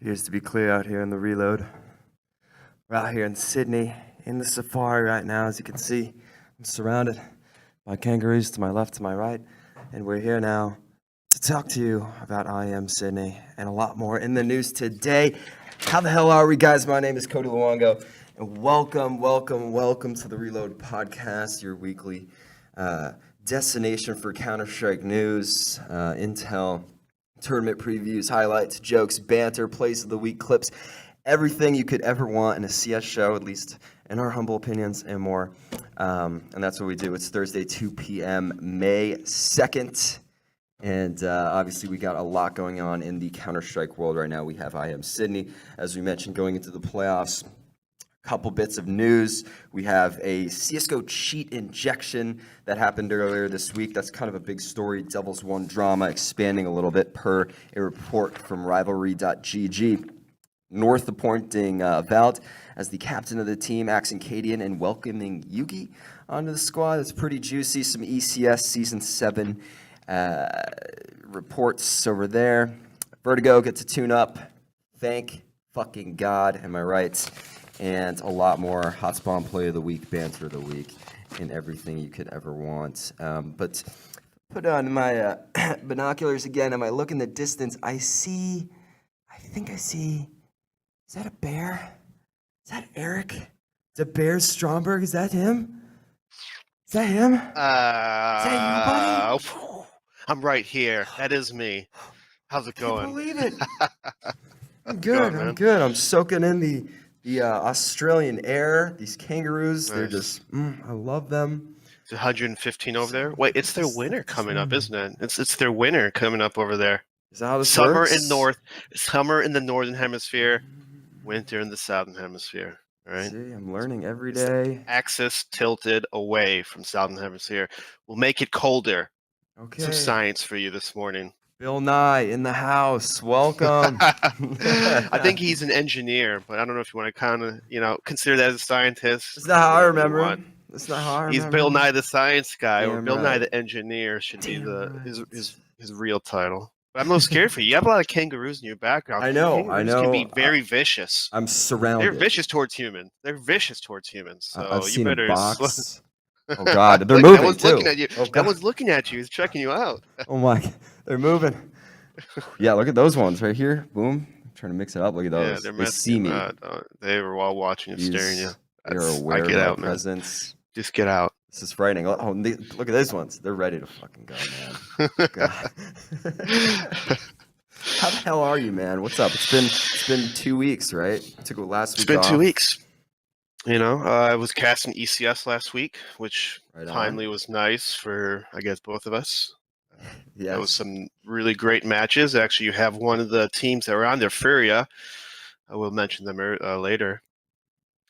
Appears to be clear out here in the reload. We're out here in Sydney, in the safari right now. As you can see, I'm surrounded by kangaroos to my left, to my right, and we're here now to talk to you about IEM Sydney and a lot more in the news today. How the hell are we, guys? My name is Cody Luongo, and welcome to the Reload Podcast, your weekly destination for Counter-Strike news, intel, tournament previews, highlights, jokes, banter, plays of the week, clips, everything you could ever want in a CS show, at least in our humble opinions, and more. And that's what we do. It's Thursday, 2 p.m., May 2nd. And obviously, we got a lot going on in the Counter-Strike world right now. We have IEM Sydney, as we mentioned, going into the playoffs. Couple bits of news. We have a CSGO cheat injection that happened earlier this week. That's kind of a big story. Devils 1 drama expanding a little bit per a report from rivalry.gg. North appointing Vald as the captain of the team, axing Cadian and welcoming Yugi onto the squad. It's pretty juicy. Some ECS Season 7 reports over there. Vertigo gets a tune-up. Thank fucking God. Am I right? And a lot more. Hotspawn play of the week, banter of the week, and everything you could ever want. But put on my binoculars again. Am I look in the distance? I think I see. Is that a bear? Is that Erik? DaBears Stromberg? Is that him? Is that him? Is that you, buddy? I'm right here. That is me. How's it going? I can't believe it. I'm good. I'm soaking in the Australian air. These kangaroos, nice. They're just, I love them. It's 115 over there. Wait, it's their winter coming up, isn't it? It's their winter coming up over there. Is that how this summer works? Summer in the northern hemisphere, winter in the southern hemisphere. All right. See, I'm learning every day. Axis tilted away from southern hemisphere. We'll make it colder. Okay. Some science for you this morning. Bill Nye in the house. Welcome. I think he's an engineer, but I don't know if you want to kind of, consider that as a scientist. That's not how I remember him. That's not how I remember. He's Bill Nye the science guy, Damn or Bill Nye the engineer should be his real title. But I'm a little scared for you. You have a lot of kangaroos in your background. I know. Kangaroos can be very vicious. I'm surrounded. They're vicious towards humans. So I've seen better. A box. Oh God, they're moving. That one's too. looking at you. Oh, that one's looking at you. He's checking you out. Oh my, they're moving. Yeah, look at those ones right here. Boom. I'm trying to mix it up. Look at those. Yeah, they see me. They were all watching and staring at you. They're aware of my presence. Just get out. This is frightening. Oh, look at these ones. They're ready to fucking go, man. God. How the hell are you, man? What's up? It's been 2 weeks, right? Took last week. It's been off. 2 weeks. I was casting ECS last week, which finally was nice for, I guess, both of us. Yeah, that was some really great matches. Actually, you have one of the teams that were on there, Furia. I will mention them later,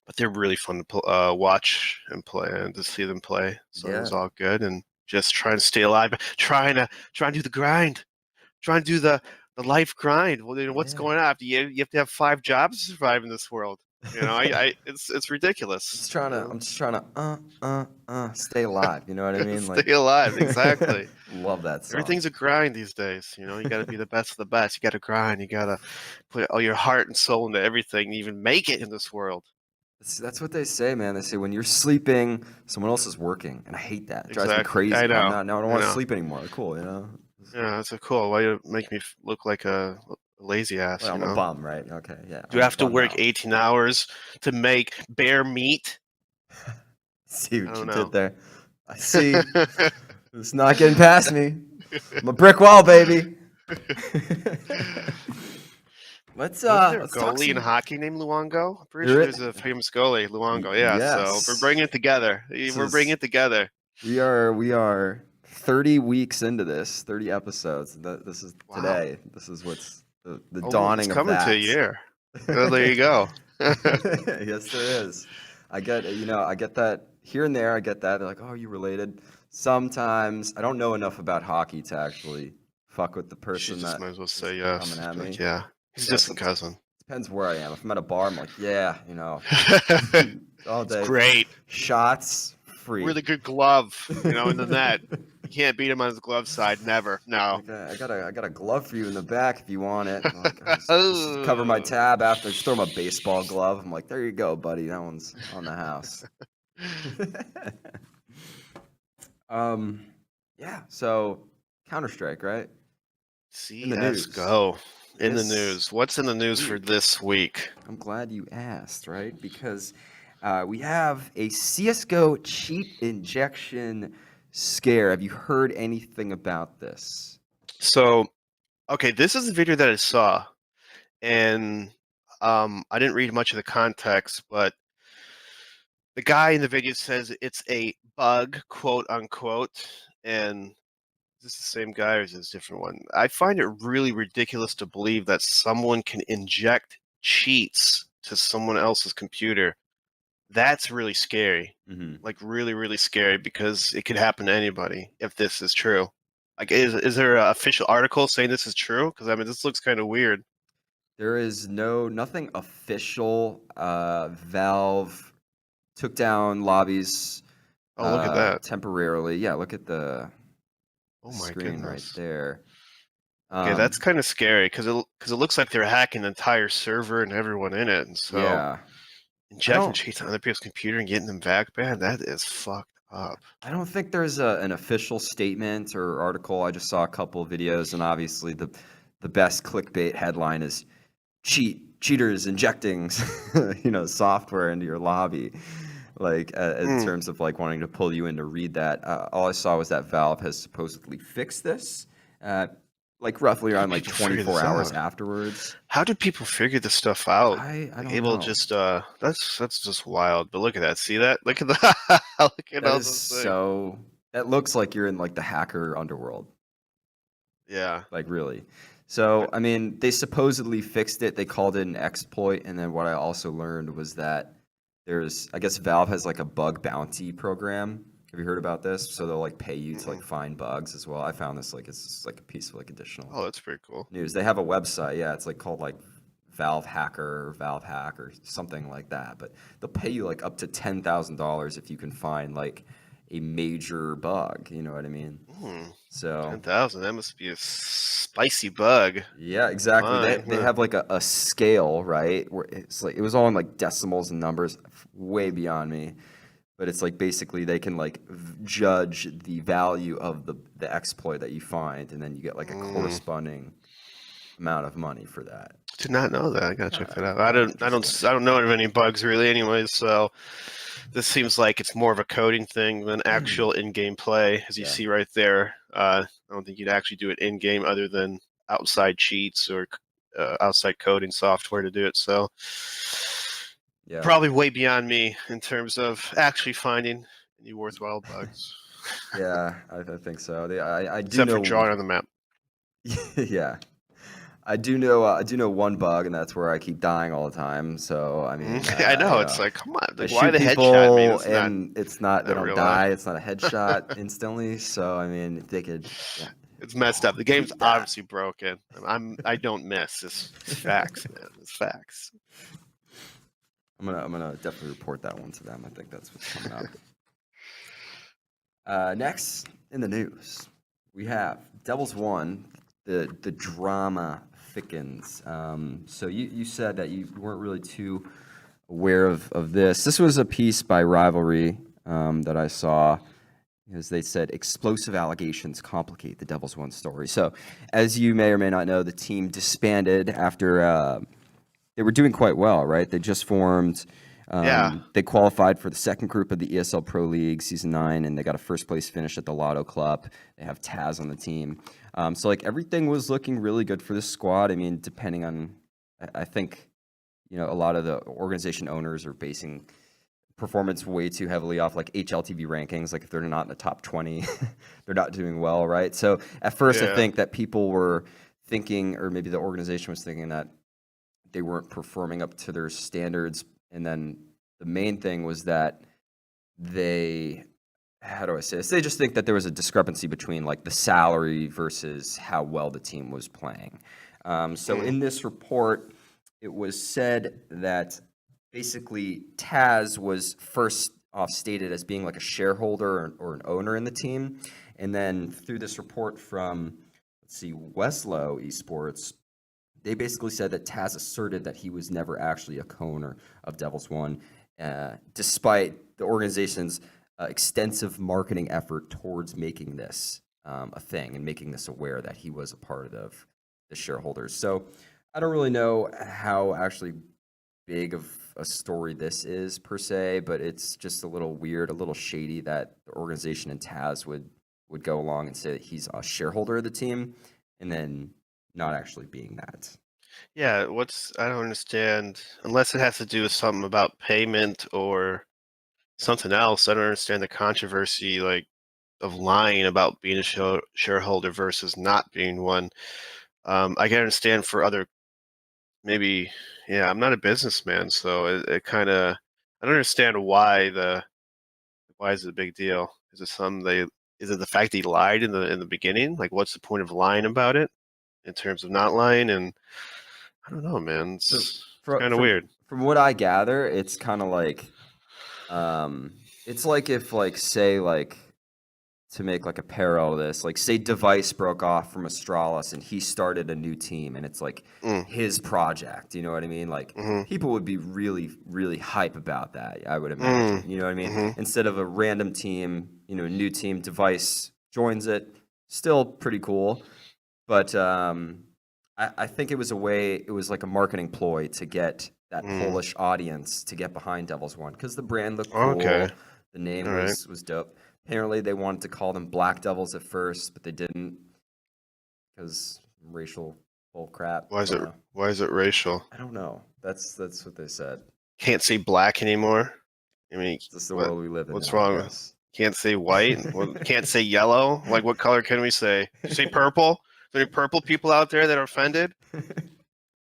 but they're really fun to watch and play, and to see them play. So it was all good, and just trying to stay alive, trying to do the grind, trying to do the life grind. Well, what's going on? You have to have 5 jobs to survive in this world. It's ridiculous. I'm just trying to stay alive. You know what I mean? Stay alive, exactly. Love that song. Everything's a grind these days. You got to be the best of the best. You got to grind. You got to put all your heart and soul into everything to even make it in this world. That's what they say, man. They say when you're sleeping, someone else is working, and I hate that. It drives me crazy. I know. I don't want to sleep anymore. Cool, Yeah, that's cool. Why you make me look like a lazy ass? Well, I'm a bum, right? Okay, yeah. You have to work 18 hours to make bear meat. See what you did there. I see. It's not getting past me. I'm a brick wall, baby. Let's goalie in hockey named Luongo. I'm pretty sure there's a famous goalie, Luongo. Yeah. Yes. So we're bringing it together. We are 30 weeks into this, 30 episodes. This is today. This is what's the dawning of that. It's coming to a year. Well, there you go. Yes, there is. I get that here and there. I get that. They're like, oh, are you related? Sometimes I don't know enough about hockey to actually fuck with the person that might as well say yes. Coming at me. Like, yeah, he's just a cousin. Depends where I am. If I'm at a bar, I'm like, yeah, all day. It's great. Shots free. Really good glove, in the net. You can't beat him on his glove side. Never. No. Like, I got a glove for you in the back if you want it. I'm like, just cover my tab after. Just throw him a baseball glove. I'm like, there you go, buddy. That one's on the house. Yeah. So Counter-Strike, right? In the news. CS:GO in the This news. What's in the news for week. this week? I'm glad you asked, right? Because we have a CS:GO cheat injection scare. Have you heard anything about this? So, okay, this is the video that I saw, and I didn't read much of the context, but the guy in the video says it's a bug, quote unquote, and is this the same guy or is this a different one? I find it really ridiculous to believe that someone can inject cheats to someone else's computer. That's really scary. Like really, really scary because it could happen to anybody if this is true. Like, is there an official article saying this is true? Because I mean, this looks kind of weird. There is nothing official. Valve took down lobbies Oh, look at that. temporarily. Yeah, look at the Oh my screen right goodness. there. Okay, that's kind of scary because it looks like they're hacking the entire server and everyone in it, and so yeah. injecting cheats on other people's computer and getting them back, man, that is fucked up. I don't think there's an official statement or article. I just saw a couple of videos, and obviously the best clickbait headline is cheaters injecting software into your lobby, like in terms of like wanting to pull you in to read that. All I saw was that Valve has supposedly fixed this, like roughly around like 24 hours afterwards. How did people figure this stuff out? I don't Able know. just that's just wild. But look at that. See that? Look at the look at That all is those things. so. That looks like you're in like the hacker underworld. Yeah. Like really. So I mean, they supposedly fixed it. They called it an exploit, and then what I also learned was that I guess Valve has like a bug bounty program. Have you heard about this? So they'll like pay you to like find bugs as well. I found this like it's just like a piece of like additional Oh, that's pretty cool. news. They have a website, yeah, it's like called like Valve Hacker or Valve Hack or something like that. But they'll pay you like up to $10,000 if you can find like a major bug. You know what I mean? So 10,000. That must be a spicy bug. yeah, exactly. They Fine. have like a scale, right? Where it's like it was all in like decimals and numbers, way beyond me. But it's like basically they can like judge the value of the exploit that you find, and then you get like a corresponding amount of money for that. Did not know that. I gotta check that out. I don't know of any bugs really, anyways. So this seems like it's more of a coding thing than actual in-game play, as you see right there. I don't think you'd actually do it in-game other than outside cheats or outside coding software to do it. So Yeah, probably way beyond me in terms of actually finding any worthwhile bugs. yeah, I think so. I do Except know for drawing on the map. yeah, I do know one bug, and that's where I keep dying all the time. So I mean, I know it's like, come on, I like, why shoot the people, headshot? I mean, and it's not they not don't real die. life. It's not a headshot instantly. So I mean, if they could. Yeah. It's messed up. The game's Beat that. obviously broken. I don't miss. It's facts, man. It's facts. I'm gonna definitely report that one to them. I think that's what's coming up. Next in the news, we have Devils 1. The drama thickens. So you said that you weren't really too aware of this. This was a piece by Rivalry that I saw. As they said, explosive allegations complicate the Devils 1 story. So, as you may or may not know, the team disbanded after they were doing quite well, right? They just formed. They qualified for the second group of the ESL Pro League Season 9, and they got a first-place finish at the Lotto Club. They have Taz on the team. So, like, everything was looking really good for this squad. I mean, depending on, I think, a lot of the organization owners are basing performance way too heavily off like HLTV rankings. Like if they're not in the top 20, they're not doing well, right? So at first I think that people were thinking, or maybe the organization was thinking, that they weren't performing up to their standards. And then the main thing was that how do I say this? They just think that there was a discrepancy between like the salary versus how well the team was playing. So in this report, it was said that basically Taz was first off stated as being like a shareholder or an owner in the team. And then through this report from, let's see, Westlow Esports, they basically said that Taz asserted that he was never actually a co-owner of Devils One, despite the organization's extensive marketing effort towards making this a thing and making this aware that he was a part of the shareholders. So I don't really know how actually big of a story this is per se, but it's just a little weird, a little shady that the organization and Taz would go along and say that he's a shareholder of the team and then not actually being that. Yeah, I don't understand, unless it has to do with something about payment or something else. I don't understand the controversy like of lying about being a shareholder versus not being one. I can understand for other, maybe, yeah, I'm not a businessman, so it kind of, I don't understand why is it a big deal? Is it is it the fact that he lied in the beginning? Like, what's the point of lying about it in terms of not lying? And I don't know, man. It's kind of weird. From what I gather, it's kind of like, it's like if like say like to make like a parallel to this, like say Device broke off from Astralis and he started a new team and it's like his project, you know what I mean? Like people would be really, really hype about that, I would imagine. You know what I mean? Instead of a random team, you know, new team, Device joins it, still pretty cool. But I think it was like a marketing ploy to get that Polish audience to get behind Devils One because the brand looked cool. Okay. The name All was dope. Apparently, they wanted to call them Black Devils at first, but they didn't because racial bull crap. Why is it racial? I don't know. That's what they said. Can't say black anymore. I mean, This is the world we live in. What's now, wrong? I guess. Can't say white. Can't say yellow. Like, what color can we say? Say purple. Are there any purple people out there that are offended? You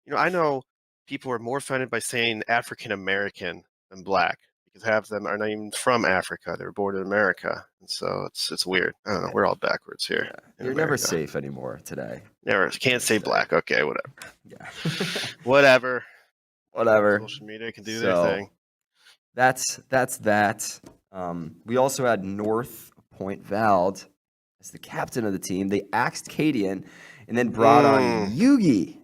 know, I know people are more offended by saying African American than black because half of them are not even from Africa. They were born in America, and so it's weird. I don't know. We're all backwards here. Yeah. You're never safe anymore today. Never. Can't say black. Okay, whatever. Yeah. Whatever. Whatever. Social media can do their thing. That's that. We also had North Point Vald as the captain of the team. They axed Cadian and then brought on Yugi.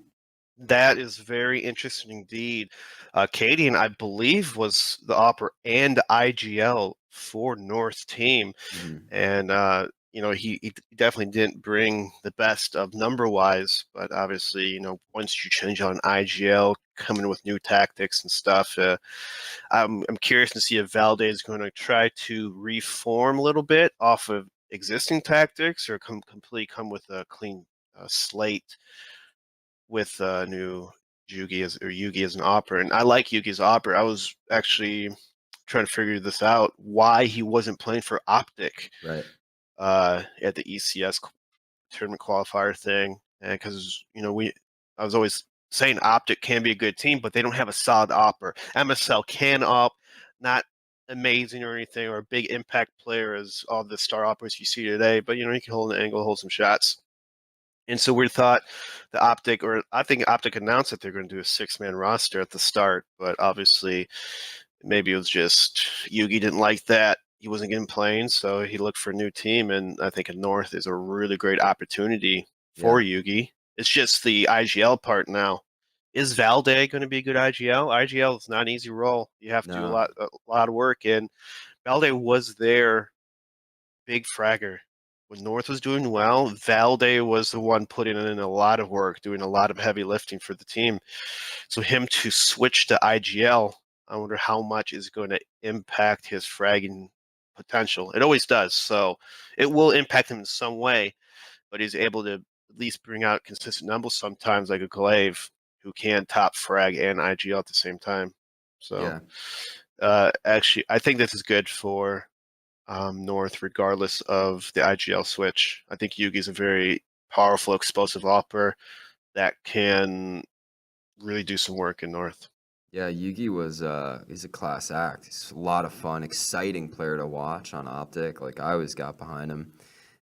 That is very interesting indeed. Cadian, I believe, was the Opera and IGL for North team. And, you know, he definitely didn't bring the best of number-wise, but obviously, you know, once you change on IGL, coming with new tactics and stuff, I'm curious to see if Valde is going to try to reform a little bit off of existing tactics or completely come with a clean slate with new Yugi as an opera. And I like Yugi's opera. I was actually trying to figure this out, why he wasn't playing for Optic at the ECS tournament qualifier thing. Because, you know, I was always saying Optic can be a good team, but they don't have a solid opera. MSL can op, not amazing or anything, or a big impact player as all the star operas you see today, but, you know, he can hold an angle, hold some shots. And so we thought I think Optic announced that they're going to do a 6-man roster at the start, but obviously maybe it was just Yugi didn't like that. He wasn't getting playing, so he looked for a new team, and I think North is a really great opportunity for Yugi. It's just the IGL part now. Is Valde going to be a good IGL? IGL is not an easy role. You have to do a lot of work, and Valde was their big fragger. When North was doing well, Valde was the one putting in a lot of work, doing a lot of heavy lifting for the team. So him to switch to IGL, I wonder how much is going to impact his fragging potential. It always does. So it will impact him in some way, but he's able to at least bring out consistent numbers sometimes, like a Glaive, who can top frag and IGL at the same time. So actually, I think this is good for North, regardless of the IGL switch. I think Yugi is a very powerful, explosive opera that can really do some work in North. Yeah, Yugi he's a class act. He's a lot of fun, exciting player to watch on Optic. Like I always got behind him.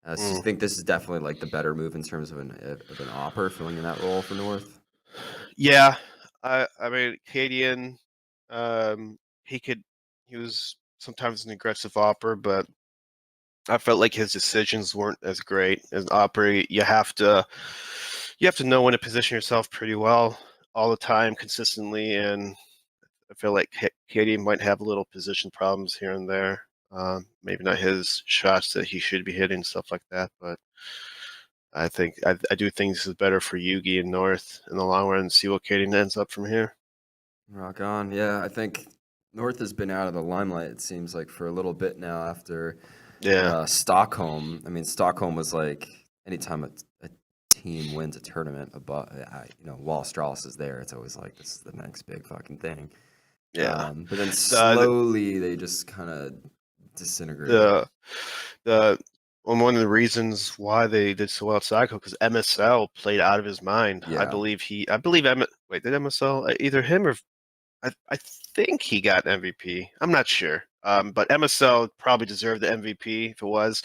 So I think this is definitely like the better move in terms of an opera filling in that role for North. Yeah, I mean, Cadian, he was sometimes an aggressive opera, but I felt like his decisions weren't as great. As an opera, you have to know when to position yourself pretty well all the time, consistently, and I feel like Katie might have little position problems here and there. Maybe not his shots that he should be hitting, stuff like that, but I think I do think this is better for Yugi and North in the long run, and see what Katie ends up from here. Rock on. Yeah, I think North has been out of the limelight, it seems like, for a little bit now after Stockholm. I mean, Stockholm was like anytime a team wins a tournament, while Strauss is there, it's always like, this is the next big fucking thing. Yeah. But then slowly they just kind of disintegrated. One of the reasons why they did so well at Psycho, because MSL played out of his mind. Yeah. Did MSL, either him or I think he got MVP. I'm not sure. But MSL probably deserved the MVP if it was.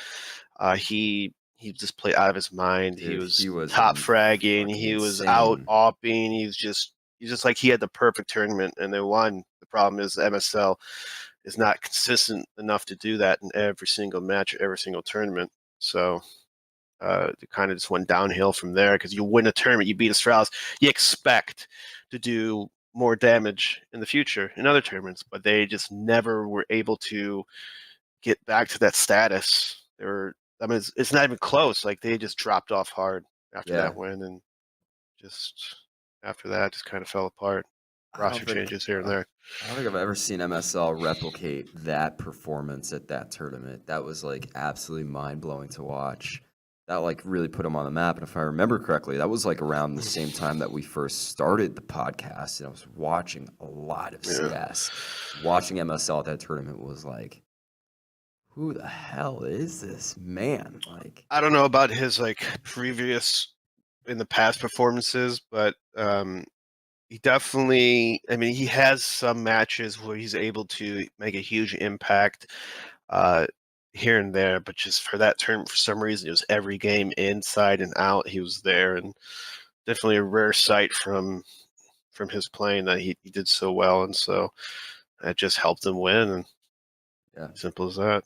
He just played out of his mind. Dude, he was top fragging. He was out opping. He's just like, he had the perfect tournament and they won. The problem is MSL is not consistent enough to do that in every single match, every single tournament. So it kind of just went downhill from there, because you win a tournament, you beat a Strauss, you expect to do more damage in the future in other tournaments, but they just never were able to get back to that status. It's not even close. Like, they just dropped off hard after that win, and just after that, just kind of fell apart. Roster changes here and there. I don't think I've ever seen MSL replicate that performance at that tournament. That was like absolutely mind-blowing to watch. That like really put them on the map. And if I remember correctly, that was like around the same time that we first started the podcast, and I was watching a lot of CS. Watching MSL at that tournament was like, who the hell is this man? Like, I don't know about his like previous in the past performances, but he definitely, I mean, he has some matches where he's able to make a huge impact here and there, but just for that term, for some reason, it was every game inside and out. He was there, and definitely a rare sight from his playing that he did so well, and so that just helped him win. And simple as that.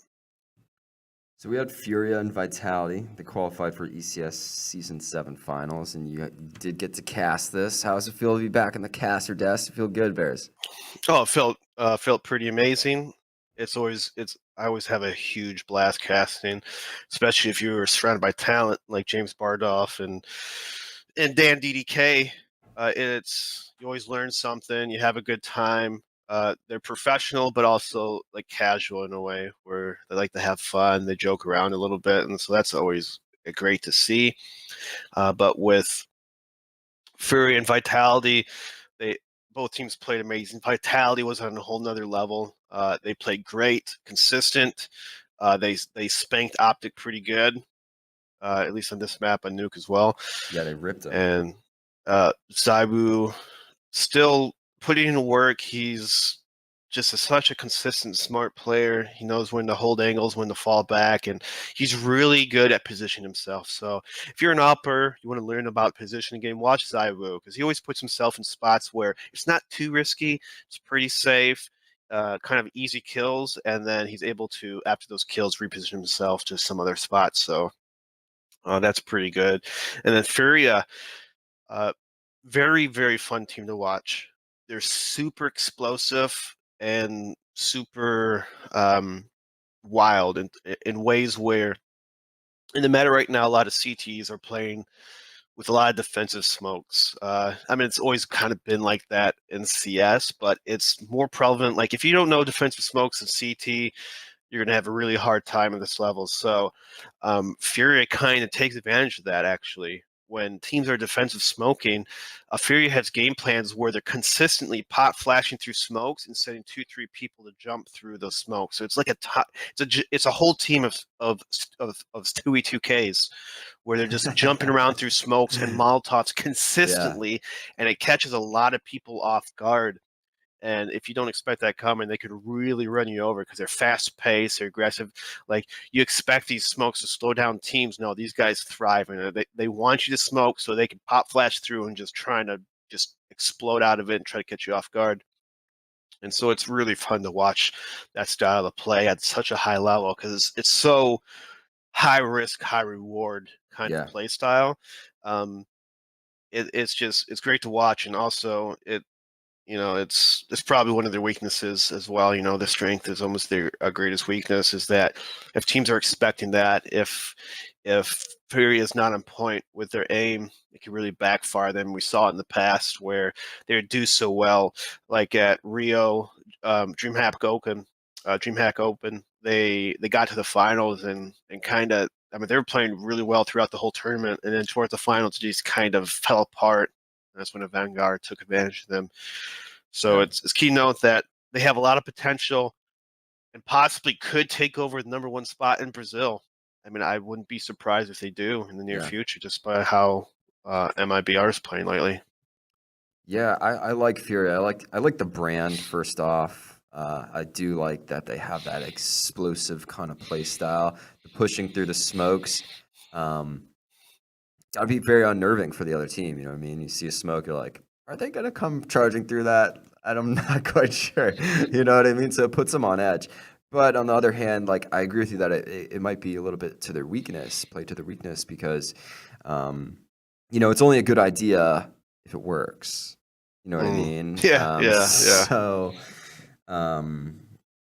So we had Furia and Vitality. They qualified for ECS Season 7 finals, and you did get to cast this. How does it feel to be back in the caster desk? You feel good, Bears? Oh, it felt pretty amazing. I always have a huge blast casting, especially if you're surrounded by talent like James Bardoff and Dan DDK. You always learn something. You have a good time. They're professional, but also like casual in a way where they like to have fun. They joke around a little bit, and so that's always great to see. But with Fury and Vitality, both teams played amazing. Vitality was on a whole nother level. They played great, consistent. They spanked Optic pretty good, at least on this map, on Nuke as well. Yeah, they ripped them. And Zaibu still putting in work. He's just such a consistent, smart player. He knows when to hold angles, when to fall back, and he's really good at positioning himself. So if you're an upper, you want to learn about positioning game, watch Zaibu, because he always puts himself in spots where it's not too risky. It's pretty safe, kind of easy kills, and then he's able to, after those kills, reposition himself to some other spots. So that's pretty good. And then Furia, very, very fun team to watch. They're super explosive and super wild in ways where, in the meta right now, a lot of CTs are playing with a lot of defensive smokes. I mean, it's always kind of been like that in CS, but it's more prevalent. Like, if you don't know defensive smokes in CT, you're going to have a really hard time at this level. So Furia kind of takes advantage of that, actually. When teams are defensive smoking, Furia has game plans where they're consistently pot flashing through smokes and setting 2-3 people to jump through those smokes. So it's like it's a whole team of 2v2Ks where they're just jumping around through smokes and Molotovs consistently, and it catches a lot of people off guard. And if you don't expect that coming, they could really run you over because they're fast paced, they're aggressive. Like, you expect these smokes to slow down teams. No, these guys thrive, and they want you to smoke so they can pop flash through and just trying to just explode out of it and try to catch you off guard. And so it's really fun to watch that style of play at such a high level because it's so high risk, high reward kind Yeah. of play style. Um, it's great to watch, and also it's probably one of their weaknesses as well. The strength is almost their greatest weakness, is that if teams are expecting that, if Fury is not on point with their aim, it can really backfire them. We saw it in the past where they would do so well, like at Rio, DreamHack Open. They got to the finals and kind of, I mean, they were playing really well throughout the whole tournament, and then towards the finals, it just kind of fell apart. That's when a Vanguard took advantage of them. So Yeah. it's key to note that they have a lot of potential and possibly could take over the number one spot in Brazil. I mean, I wouldn't be surprised if they do in the near Yeah. future, just by how MIBR is playing lately. Yeah, I like Fury. I like the brand first off. I do like that they have that explosive kind of play style, the pushing through the smokes. That'd be very unnerving for the other team. You know what I mean? You see a smoke, you're like, are they gonna come charging through that? I'm not quite sure. You know what I mean? So it puts them on edge. But on the other hand, like I agree with you that it might be a little bit to their weakness, play to their weakness, because it's only a good idea if it works. You know what I mean? Yeah. So,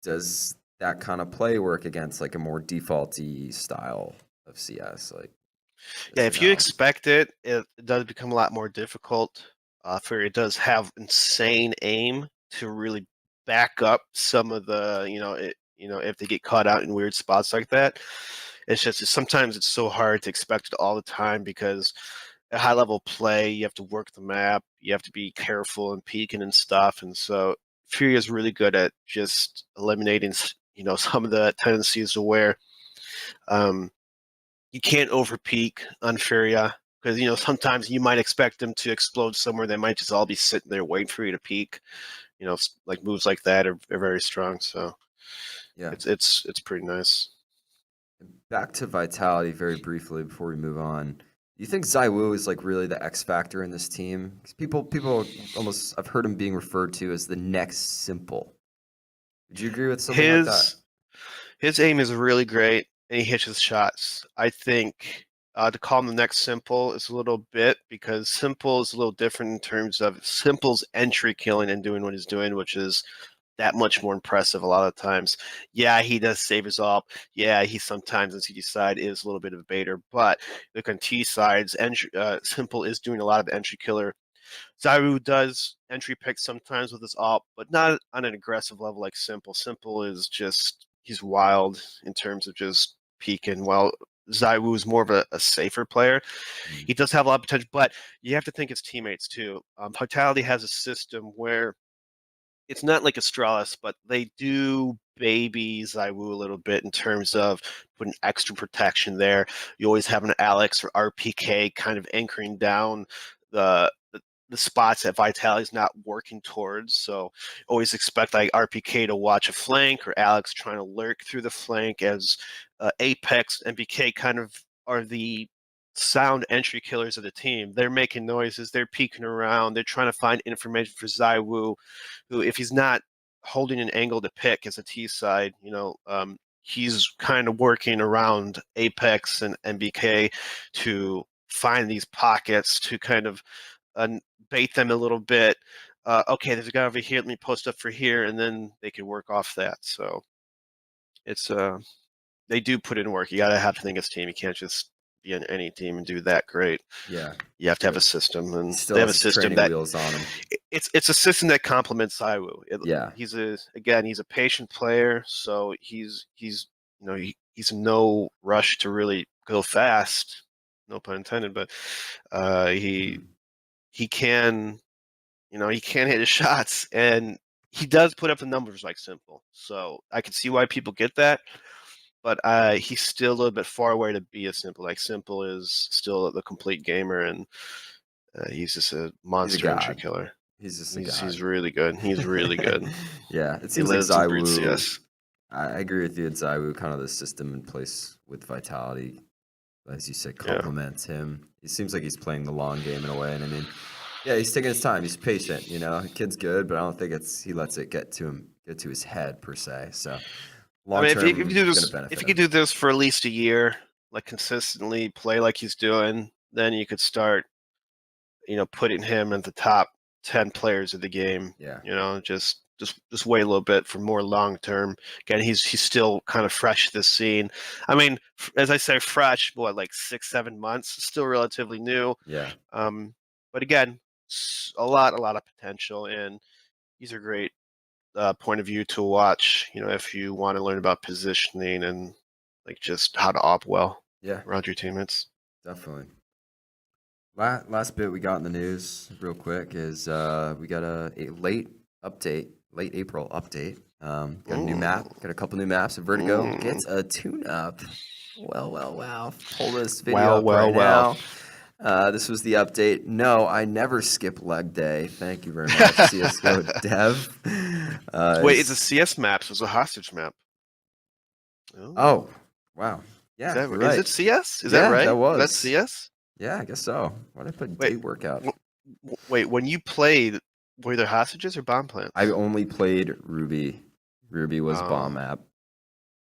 does that kind of play work against like a more defaulty style of CS? Like, Yeah, yes if or you no? expect it, it does become a lot more difficult. Fury does have insane aim to really back up some of the, if they get caught out in weird spots like that. It's just sometimes it's so hard to expect it all the time because at high level play, you have to work the map, you have to be careful and peeking and stuff. And so Fury is really good at just eliminating, some of the tendencies to where you can't over peak on Furia because sometimes you might expect them to explode somewhere. They might just all be sitting there waiting for you to peak. Like moves like that are very strong. So Yeah. it's pretty nice. Back to Vitality very briefly before we move on. Do you think Zywoo is like really the X factor in this team? 'Cause people almost, I've heard him being referred to as the next Simple. Would you agree with something like that? His aim is really great, and he hits his shots. I think to call him the next Simple is a little bit because Simple is a little different in terms of Simple's entry killing and doing what he's doing, which is that much more impressive a lot of times. Yeah, he does save his op. Yeah, he sometimes on CD side is a little bit of a baiter, but look on T sides, Simple is doing a lot of the entry killer. Zywoo does entry pick sometimes with his op, but not on an aggressive level like Simple. Simple is just, he's wild in terms of just peeking, while Zywoo is more of a safer player. He does have a lot of potential, but you have to think his teammates too. Vitality has a system where it's not like Astralis, but they do baby Zywoo a little bit in terms of putting extra protection there. You always have an Alex or RPK kind of anchoring down the spots that Vitality's not working towards. So always expect like RPK to watch a flank or Alex trying to lurk through the flank, as Apex and BK kind of are the sound entry killers of the team. They're making noises, they're peeking around, they're trying to find information for Zywoo, who, if he's not holding an angle to pick as a T side, he's kind of working around Apex and BK to find these pockets to kind of bait them a little bit. Okay, there's a guy over here, let me post up for here, and then they can work off that. So it's they do put in work. You gotta have to think as a team. You can't just be on any team and do that great. Yeah. You have to have a system, and Still they have a has his system training that wheels on him. it's a system that complements Zywoo. Yeah. He's a patient player, so he's he's in no rush to really go fast. No pun intended, but he can he can hit his shots, and he does put up the numbers like Simple. So I can see why people get that, but he's still a little bit far away to be a Simple. Like Simple is still the complete gamer, and he's just a monster entry god. killer. He's just a He's god. really good. He's really good. Yeah, it He seems like lives and breathes Zywoo. CS. I agree with you. Zywoo, kind of the system in place with Vitality, as you said, complements him. It seems like he's playing the long game in a way, and I mean, Yeah, he's taking his time. He's patient. The kid's good, but I don't think he lets it get to his head per se. So I long mean, if you term, do going this, to benefit if you him. could do this for at least a year, like consistently play like he's doing, then you could start, putting him in the top 10 players of the game. Yeah. Just wait a little bit for more long term. Again, he's still kind of fresh to the scene. I mean, as I say, fresh, like 6-7 months, still relatively new. Yeah. But again, a lot of potential, and these are great point of view to watch. If you want to learn about positioning and like just how to op well Yeah. around your teammates. Definitely. Last bit we got in the news, real quick, is we got a late April update. Got a new map, got a couple new maps, and Vertigo gets a tune-up. Wow. Pull this video up right now. This was the update. No, I never skip leg day. Thank you very much, CSGO Dev. Wait, it's a CS map, so it's a hostage map. Oh, wow. Yeah, you're right. Is it CS? Is that right? That was. Is that CS? Yeah, I guess so. Why did I put day workout? Wait, when you played, were there hostages or bomb plants? I only played Ruby. Ruby was bomb map.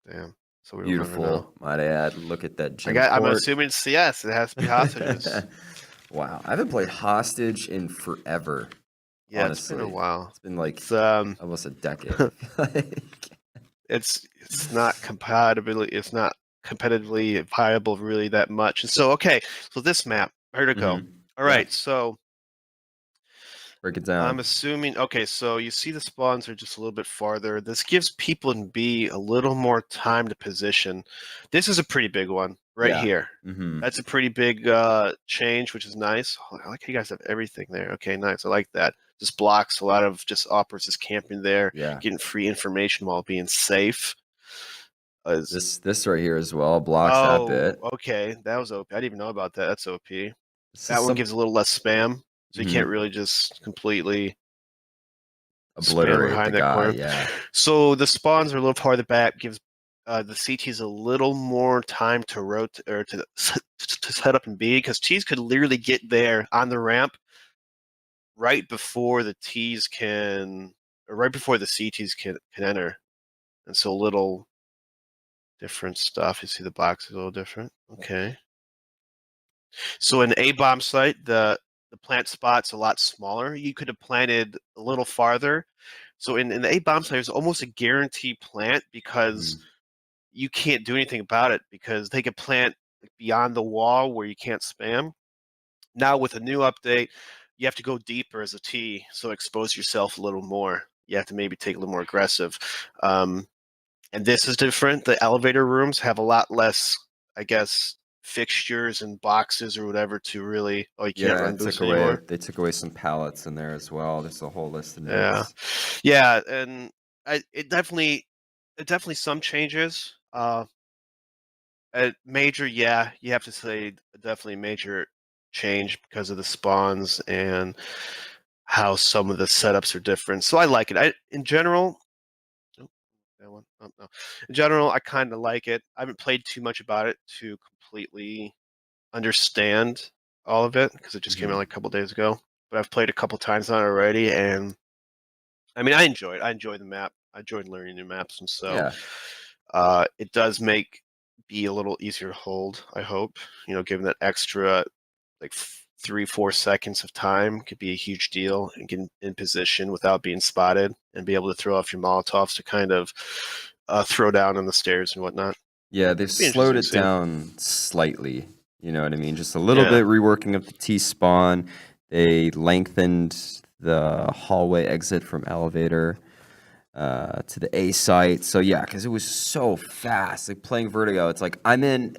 Damn. So we Beautiful, might I add. Look at that gym I'm port. assuming it's CS. It has to be hostages. Wow, I haven't played Hostage in forever. Yeah, honestly. it's been a while. It's been like It's almost a decade. it's not competitively viable really that much. And so so this map, Vertigo. All right, so break it down. I'm assuming so you see the spawns are just a little bit farther. This gives people in B a little more time to position. This is a pretty big one right here. That's a pretty big change, which is nice. I like how you guys have everything there. Okay, nice. I like that. This blocks a lot of just operas just camping there, getting free information while being safe. This right here as well blocks that bit. Okay, that was OP. I didn't even know about that. That's OP. That one gives a little less spam, so you can't really just completely obliterate behind the that guy. corner. Yeah. So the spawns are a little farther back, gives the CTs a little more time to rotate or to set up in B, because T's could literally get there on the ramp right before the T's can, or right before the CTs can enter, and so a little different stuff. You see the box is a little different. Okay. So in A bomb site, the plant spot's a lot smaller. You could have planted a little farther. So in the A bomb site, there's almost a guaranteed plant, because you can't do anything about it, because they could plant beyond the wall where you can't spam. Now with a new update, you have to go deeper as a T, so expose yourself a little more. You have to maybe take a little more aggressive. And this is different. The elevator rooms have a lot less, I guess, fixtures and boxes or whatever to really. Oh, you can't run boost anymore. They took away some pallets in there as well. There's a whole list of notes. Yeah, and it definitely some changes. Major, yeah, you have to say definitely major change because of the spawns and how some of the setups are different. So I like it. In general, in general, I kind of like it. I haven't played too much about it to completely understand all of it, because it just came out like a couple days ago. But I've played a couple times on it already, and I mean, I enjoy it. I enjoy the map. I enjoyed learning new maps, and so it does make B a little easier to hold, I hope. Given that extra like 3-4 seconds of time could be a huge deal, and get in position without being spotted, and be able to throw off your Molotovs to kind of throw down on the stairs and whatnot. Yeah, they've slowed it down slightly. You know what I mean? Just a little bit reworking of the T spawn. They lengthened the hallway exit from elevator to the A site. So yeah, because it was so fast. Like playing Vertigo, it's like I'm in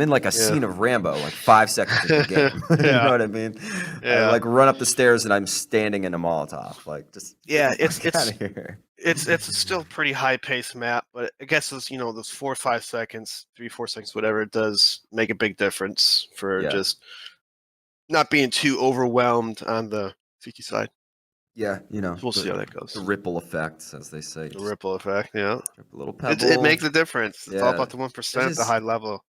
like a scene of Rambo, like 5 seconds of the game. You know what I mean? I like run up the stairs and I'm standing in a Molotov. Like just it's out of here. It's still a pretty high paced map, but I guess those those 4 or 5 seconds, 3-4 seconds, whatever, it does make a big difference for just not being too overwhelmed on the CT side. Yeah, So we'll see how that goes. The ripple effect, as they say. The ripple effect, yeah. A little pebble. It makes a difference. It's all about the 1% at the high level.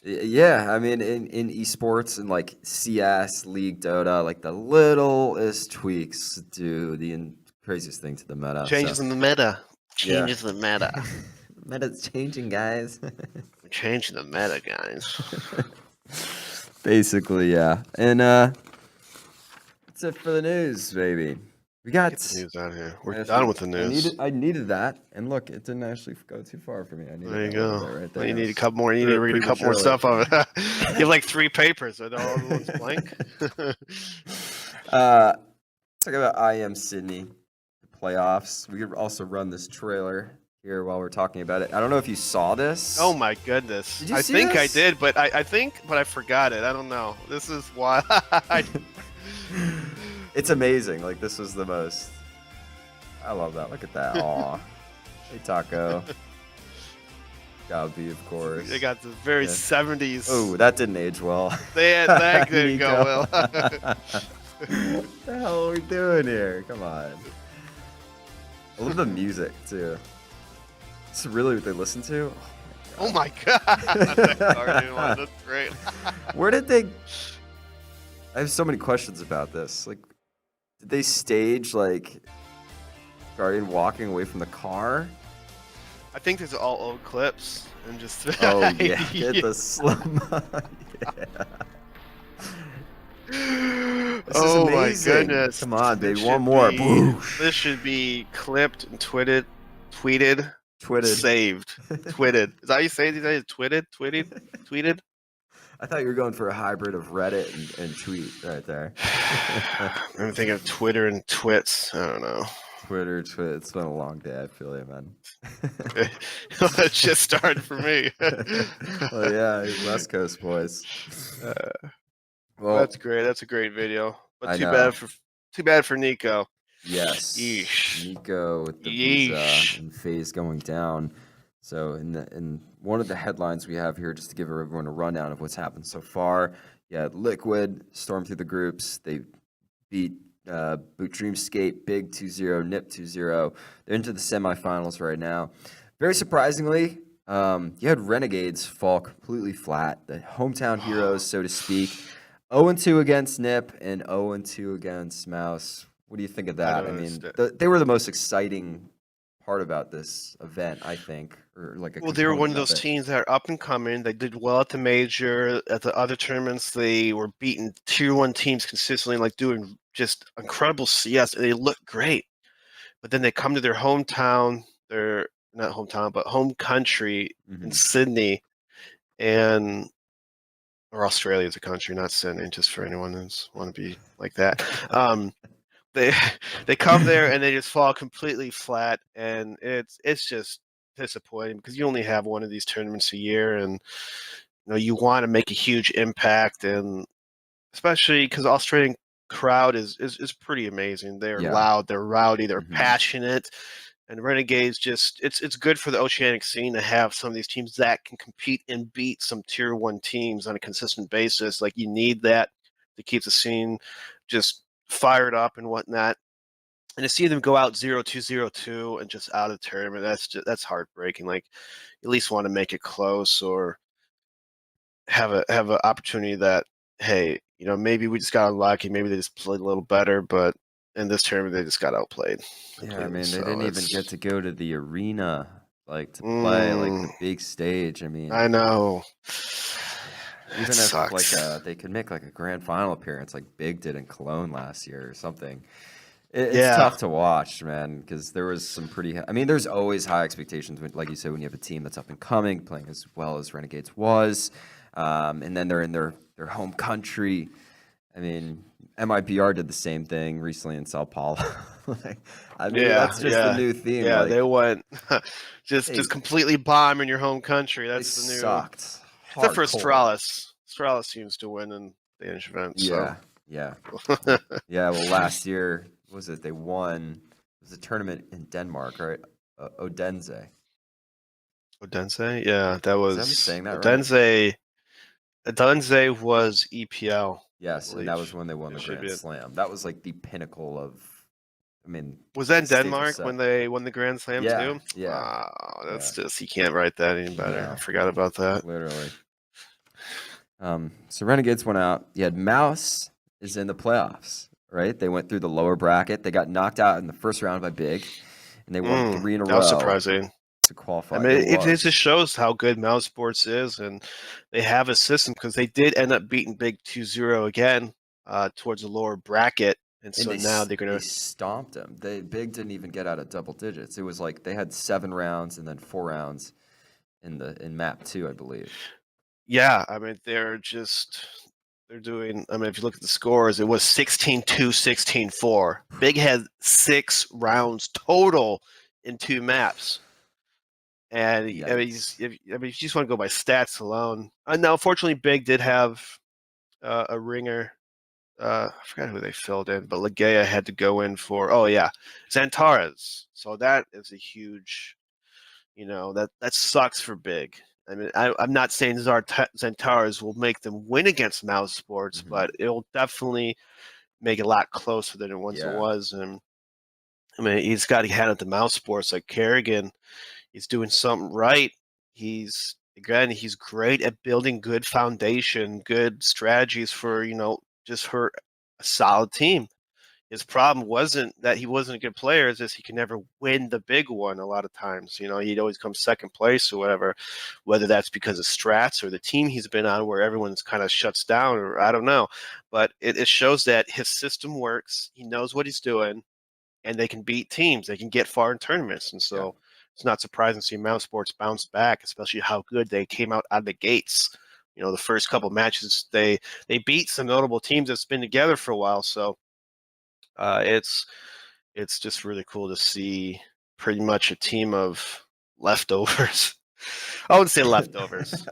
Yeah, I mean, in esports and like CS, League, Dota, like the littlest tweaks do the craziest thing to the meta. Changes So, in the meta. yeah. Changes the meta. Meta's changing, guys. We're changing the meta, guys. Basically, yeah. And that's it for the news, baby. We got Get the news out of here. We're Yes, done with the news. I needed that, and look, it didn't actually go too far for me. I needed There you that little go. bit right Well, there. you It need a was couple more. You need to read a couple more prematurely. stuff of it. You have like 3 papers. Are all the ones blank? Talk about IEM Sydney, the playoffs. We could also run this trailer here while we're talking about it. I don't know if you saw this. Oh my goodness! Did you I see think I this? did, but I think, but I forgot it. I don't know. This is why. It's amazing. Like, this was the most. I love that. Look at that. Aw. Hey, Taco. Gabi, of course. They got this very Yeah. 70s. Oh, that didn't age well. That didn't go well. What the hell are we doing here? Come on. I love the music, too. It's really what they listen to? Oh my god! That Guardian one, that's great. Where did they... I have so many questions about this. Like, did they stage, like, Guardian walking away from the car? I think these are all old clips and just. Oh, yeah. Get the slow-mo. Yeah. This is Oh my amazing. goodness! Come on, This baby. One should more. be- Boosh. This should be clipped and tweeted, Twitted. saved, twitted. Is that how you say it? Is that tweeted? I thought you were going for a hybrid of Reddit and tweet right there. I'm thinking of Twitter and twits. I don't know. Twitter. It's been a long day. I feel you, man. It just started for me. Well, yeah, West Coast boys. Well, That's great. That's a great video. But I too know. bad for Nico. yes. Yeesh. Nico with the Yeesh. visa and phase going down. So in one of the headlines we have here, just to give everyone a rundown of what's happened so far, yeah, Liquid stormed through the groups. They beat Boot Dreamscape big 2-0, Nip 2-0. They're into the semifinals right now. Very surprisingly, you had Renegades fall completely flat. The hometown heroes, so to speak. 0-2 against Nip and 0-2 against Mouse. What do you think of that? I don't mean, understand. they were the most exciting part about this event, I think, or like a Well, they were one of component those it. teams that are up and coming. They did well at the major. At the other tournaments, they were beating tier 1 teams consistently, like doing just incredible CS. And they look great. But then they come to their hometown, their not hometown, but home country in Mhm. Sydney, and or Australia is a country, not Sydney, just for anyone who's want to be like that. They come there and they just fall completely flat, and it's just disappointing because you only have one of these tournaments a year, and you want to make a huge impact, and especially because Australian crowd is pretty amazing. They're Yeah. loud, they're rowdy, they're Mhm. passionate. And Renegades just it's good for the oceanic scene to have some of these teams that can compete and beat some tier 1 teams on a consistent basis. Like, you need that to keep the scene just fired up and whatnot. And to see them go out 0-2, 0-2 and just out of the tournament, that's heartbreaking. Like, you at least want to make it close or have an opportunity that, hey, maybe we just got unlucky, maybe they just played a little better, but in this tournament they just got outplayed. Yeah, I completely. mean, they So didn't even it's- get to go to the arena, like, to play, like, the Mm. big stage. I mean, I know. even It if, sucks. like, they could make, like, a grand final appearance like Big did in Cologne last year or something. It's Yeah. tough to watch, man, because there was some pretty... I mean, there's always high expectations, like you said, when you have a team that's up and coming, playing as well as Renegades was, and then they're in their home country. I mean, MIBR did the same thing recently in Sao Paulo. I mean, that's just the new theme. Yeah, like, they went just Hey. completely bomb in your home country. they That's the new. sucked. Except for Hardcore. Astralis. Astralis seems to win in the Danish event. Yeah, So. yeah. Yeah, well, last year, what was it? They won. It was a tournament in Denmark, right? Odense. Odense? Yeah, that was. me saying that right? Odense was EPL. Yes, and that believe. was when they won It the should Grand be it. Slam. That was like the pinnacle of. I mean, Was that in the stage was Denmark set. when they won the Grand Slam Yeah, too? yeah, Wow, that's just, you can't write that any better. Yeah. I forgot about that. Literally. So Renegades went out. You had Mouse is in the playoffs, right? They went through the lower bracket. They got knocked out in the first round by Big, and they won 3 in a That was row surprising. to qualify. I mean, it just shows how good Mouse Sports is, and they have a system because they did end up beating Big 2-0 again towards the lower bracket, and so now they're they gonna. stomped them. Big didn't even get out of double digits. It was like they had 7 rounds and then 4 rounds in map 2, I believe. Yeah, I mean they're doing. I mean, if you look at the scores, it was 16-2, 16-4. Big had 6 rounds total in 2 maps. And I mean, if you just want to go by stats alone, now unfortunately, Big did have a ringer. I forgot who they filled in, but Legea had to go in for. Oh yeah, Xantares. So that is a huge. That sucks for Big. I mean, I'm not saying Xantares will make them win against Mouse Sports, but it'll definitely make it a lot closer than it once it was. And I mean, he's got to hand it to Mouse Sports like Kerrigan. He's doing something right. He's great at building good foundation, good strategies for just for a solid team. His problem wasn't that he wasn't a good player; it's just he could never win the big one. A lot of times, he'd always come second place or whatever. Whether that's because of strats or the team he's been on, where everyone's kind of shuts down, or I don't know. But it shows that his system works. He knows what he's doing, and they can beat teams. They can get far in tournaments, and so it's not surprising to see Mouse Sports bounce back, especially how good they came out of the gates. The first couple matches they beat some notable teams that's been together for a while. So it's just really cool to see pretty much a team of leftovers. I wouldn't say leftovers.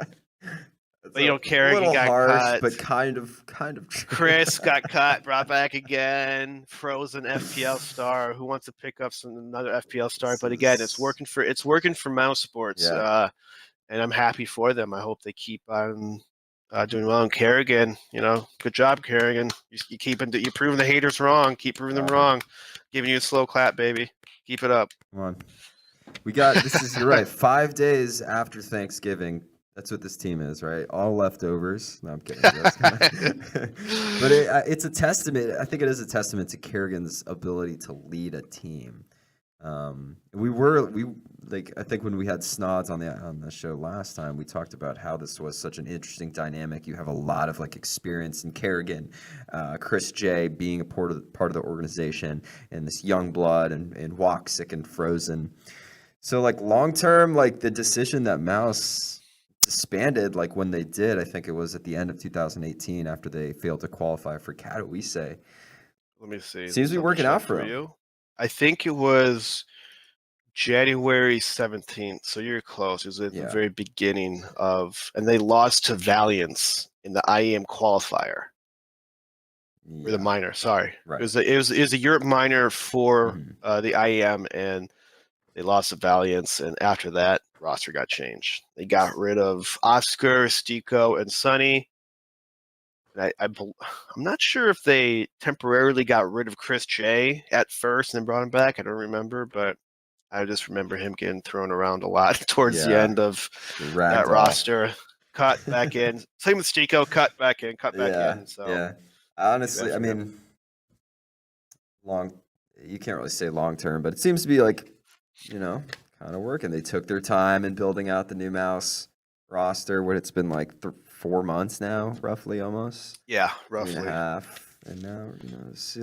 But Kerrigan got harsh, cut. but kind of true. Chris got cut, brought back again. Frozen FPL star who wants to pick up another FPL star. But again, it's working for Mouse Sports, and I'm happy for them. I hope they keep on doing well. And Kerrigan, good job, Kerrigan. You're proving the haters wrong. Keep proving them wrong. Giving you a slow clap, baby. Keep it up. Come on. You're right. 5 days after Thanksgiving. That's what this team is, right? All leftovers. No, I'm kidding. But it's a testament. I think it is a testament to Kerrigan's ability to lead a team. I think when we had Snods on the show last time, we talked about how this was such an interesting dynamic. You have a lot of experience in Kerrigan, Chris J being a part of the organization, and this young blood and Waxic and Frozen. So long term, the decision that Mouse disbanded, when they did, I think it was at the end of 2018 after they failed to qualify for Katowice. Let me see. Seems to be working out for you. I think it was January 17th, so you're close. It was at the very beginning and they lost to Valiance in the IEM qualifier. Or the minor, sorry. Right. It was a Europe minor for the IEM, and they lost to Valiance, and after that, roster got changed. They got rid of Oscar, Stico, and Sonny. And I'm not sure if they temporarily got rid of Chris J at first and then brought him back. I don't remember, but I just remember him getting thrown around a lot towards the end of that roster. Cut back in. Same with Stico, cut back in. So honestly, I mean, you can't really say long term, but it seems to be kind of working. They took their time in building out the new Mouse roster. What it's been 4 months now, roughly, almost. Yeah, roughly. 3.5. And now,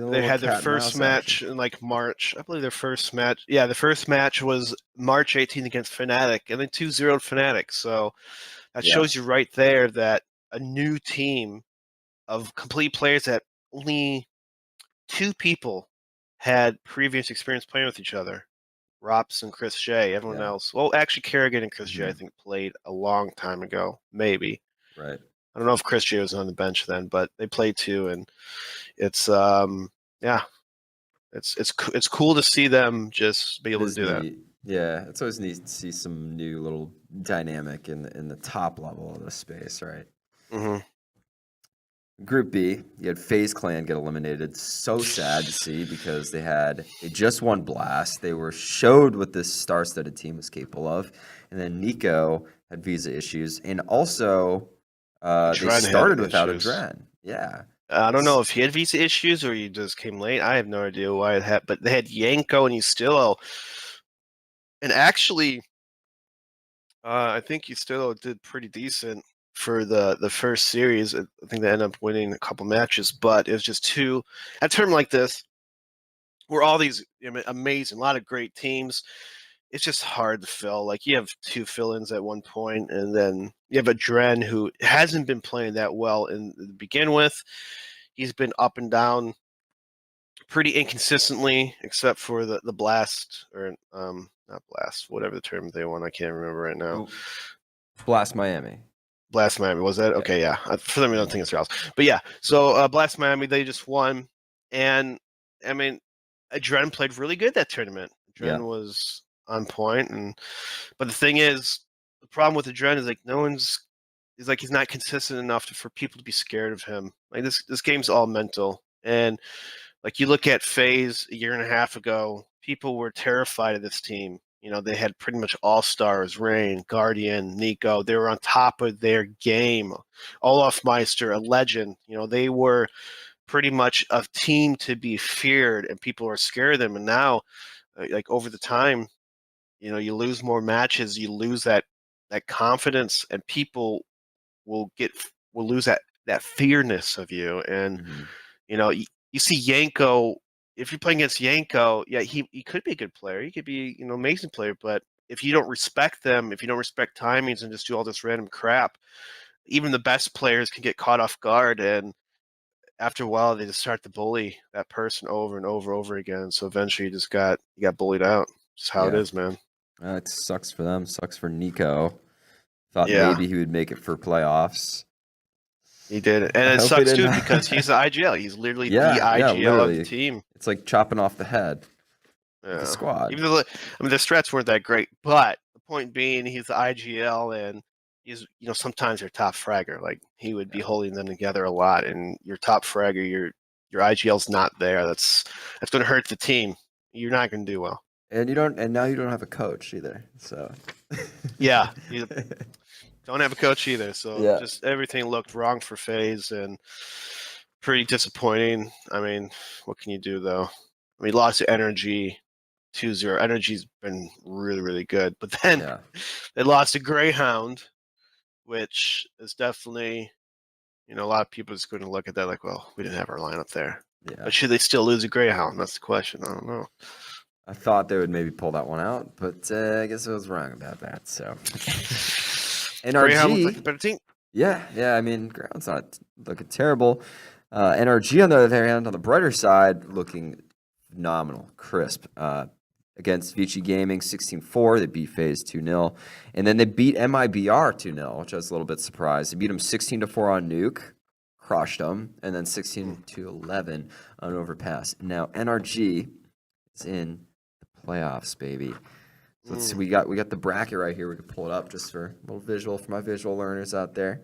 they had their first match in March. I believe their first match. Yeah, the first match was March 18th against Fnatic, and then 2-0'd Fnatic. So that shows you right there that a new team of complete players that only 2 people had previous experience playing with each other. Rops and Chris J. Everyone else. Well, actually, Kerrigan and Chris J, I think, played a long time ago. Maybe. Right. I don't know if Chris J was on the bench then, but they played too, and it's it's cool to see them just be able to do that. Yeah, it's always neat to see some new little dynamic in the top level of the space, right? Mm-hmm. Group B, you had FaZe Clan get eliminated. So sad to see because they just won Blast. They were showed what this star-studded team was capable of, and then Nico had visa issues, and also They Dren had started without a issues. Dren. Yeah. I don't know if he had visa issues or he just came late. I have no idea why it happened. But they had Yanko and Ustillo. And actually, I think Ustillo did pretty decent for the first series. I think they ended up winning a couple matches, but it was just too. At a term like this, where all these amazing, a lot of great teams, it's just hard to fill. Like you have two fill-ins at one point, and then you have a Dren who hasn't been playing that well to begin with. He's been up and down pretty inconsistently, except for the blast or not blast, whatever the term they want. I can't remember right now. Blast Miami. Blast Miami, was that? Okay, yeah. For them, I don't think it's else. But yeah, so Blast Miami, they just won. And, I mean, Dren played really good that tournament. Dren was on point. But the thing is, the problem with the Dren is, like, he's not consistent enough for people to be scared of him. Like, this game's all mental. And, like, you look at FaZe a year and a half ago, people were terrified of this team. You know, they had pretty much all-stars, Rain, Guardian, Nico. They were on top of their game. Olaf Meister, a legend. You know, they were pretty much a team to be feared, and people were scared of them. And now, like, over the time, you know, you lose more matches, you lose that confidence, and people will lose that fearness of you. And, you know, you see Yanko. If you're playing against Yanko, yeah, he could be a good player. He could be, you know, amazing player. But if you don't respect them, if you don't respect timings and just do all this random crap, even the best players can get caught off guard. And after a while, they just start to bully that person over and over again. So eventually, you got bullied out. Just how it is, man. It sucks for them. Sucks for Nico. Thought Yeah. maybe he would make it for playoffs. He did it. And I it hope sucks, he too, didn't. because he's the IGL. He's literally the Yeah, IGL of literally. the team. It's like chopping off the head of Yeah. the squad. Even though, I mean, the strats weren't that great, but the point being, he's the IGL, and he's, you know, sometimes your top fragger. Like, he would be holding them together a lot, and your top fragger, your IGL's not there. That's going to hurt the team. You're not going to do well. And now you don't have a coach either. So Yeah, you don't have a coach either. So Yeah. just everything looked wrong for FaZe, and pretty disappointing. I mean, what can you do, though? I mean, lost to Energy 2-0. Energy's been really, really good. But then they lost to Greyhound, which is definitely, you know, a lot of people is going to look at that like, well, we didn't have our lineup there. Yeah. But should they still lose a Greyhound? That's the question. I don't know. I thought they would maybe pull that one out, but I guess I was wrong about that. So Greyhound looks like a NRG, better team. yeah. I mean, Greyhound's not looking terrible. NRG, on the other hand, on the brighter side, looking phenomenal, crisp. Against Vici Gaming, 16-4. They beat FaZe 2-0. And then they beat MIBR 2-0, which I was a little bit surprised. They beat them 16-4 on Nuke, crushed them, and then 16-11 on Overpass. Now, NRG is in the playoffs, baby. So let's see, we got the bracket right here. We can pull it up just for a little visual for my visual learners out there.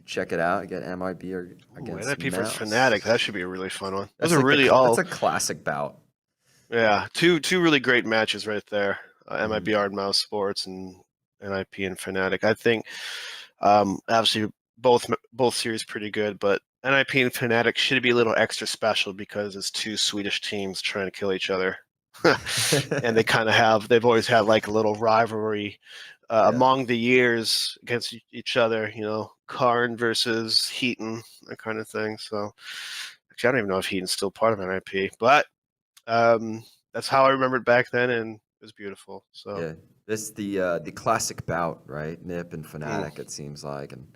Check it out. You got MIB against NIP Mouse. for Fnatic. That should be a really fun one. That's Those are like really that's a classic bout. Yeah, two really great matches right there. MIBR and Mouse Sports and NIP and Fnatic. I think obviously both series pretty good, but NIP and Fnatic should be a little extra special because it's two Swedish teams trying to kill each other. And they've always had like a little rivalry among the years against each other, you know, Karn versus Heaton, that kind of thing. So actually, I don't even know if Heaton's still part of NIP, but that's how I remembered back then, and it was beautiful. So yeah, this the classic bout, right? NIP and Fnatic, it seems like, and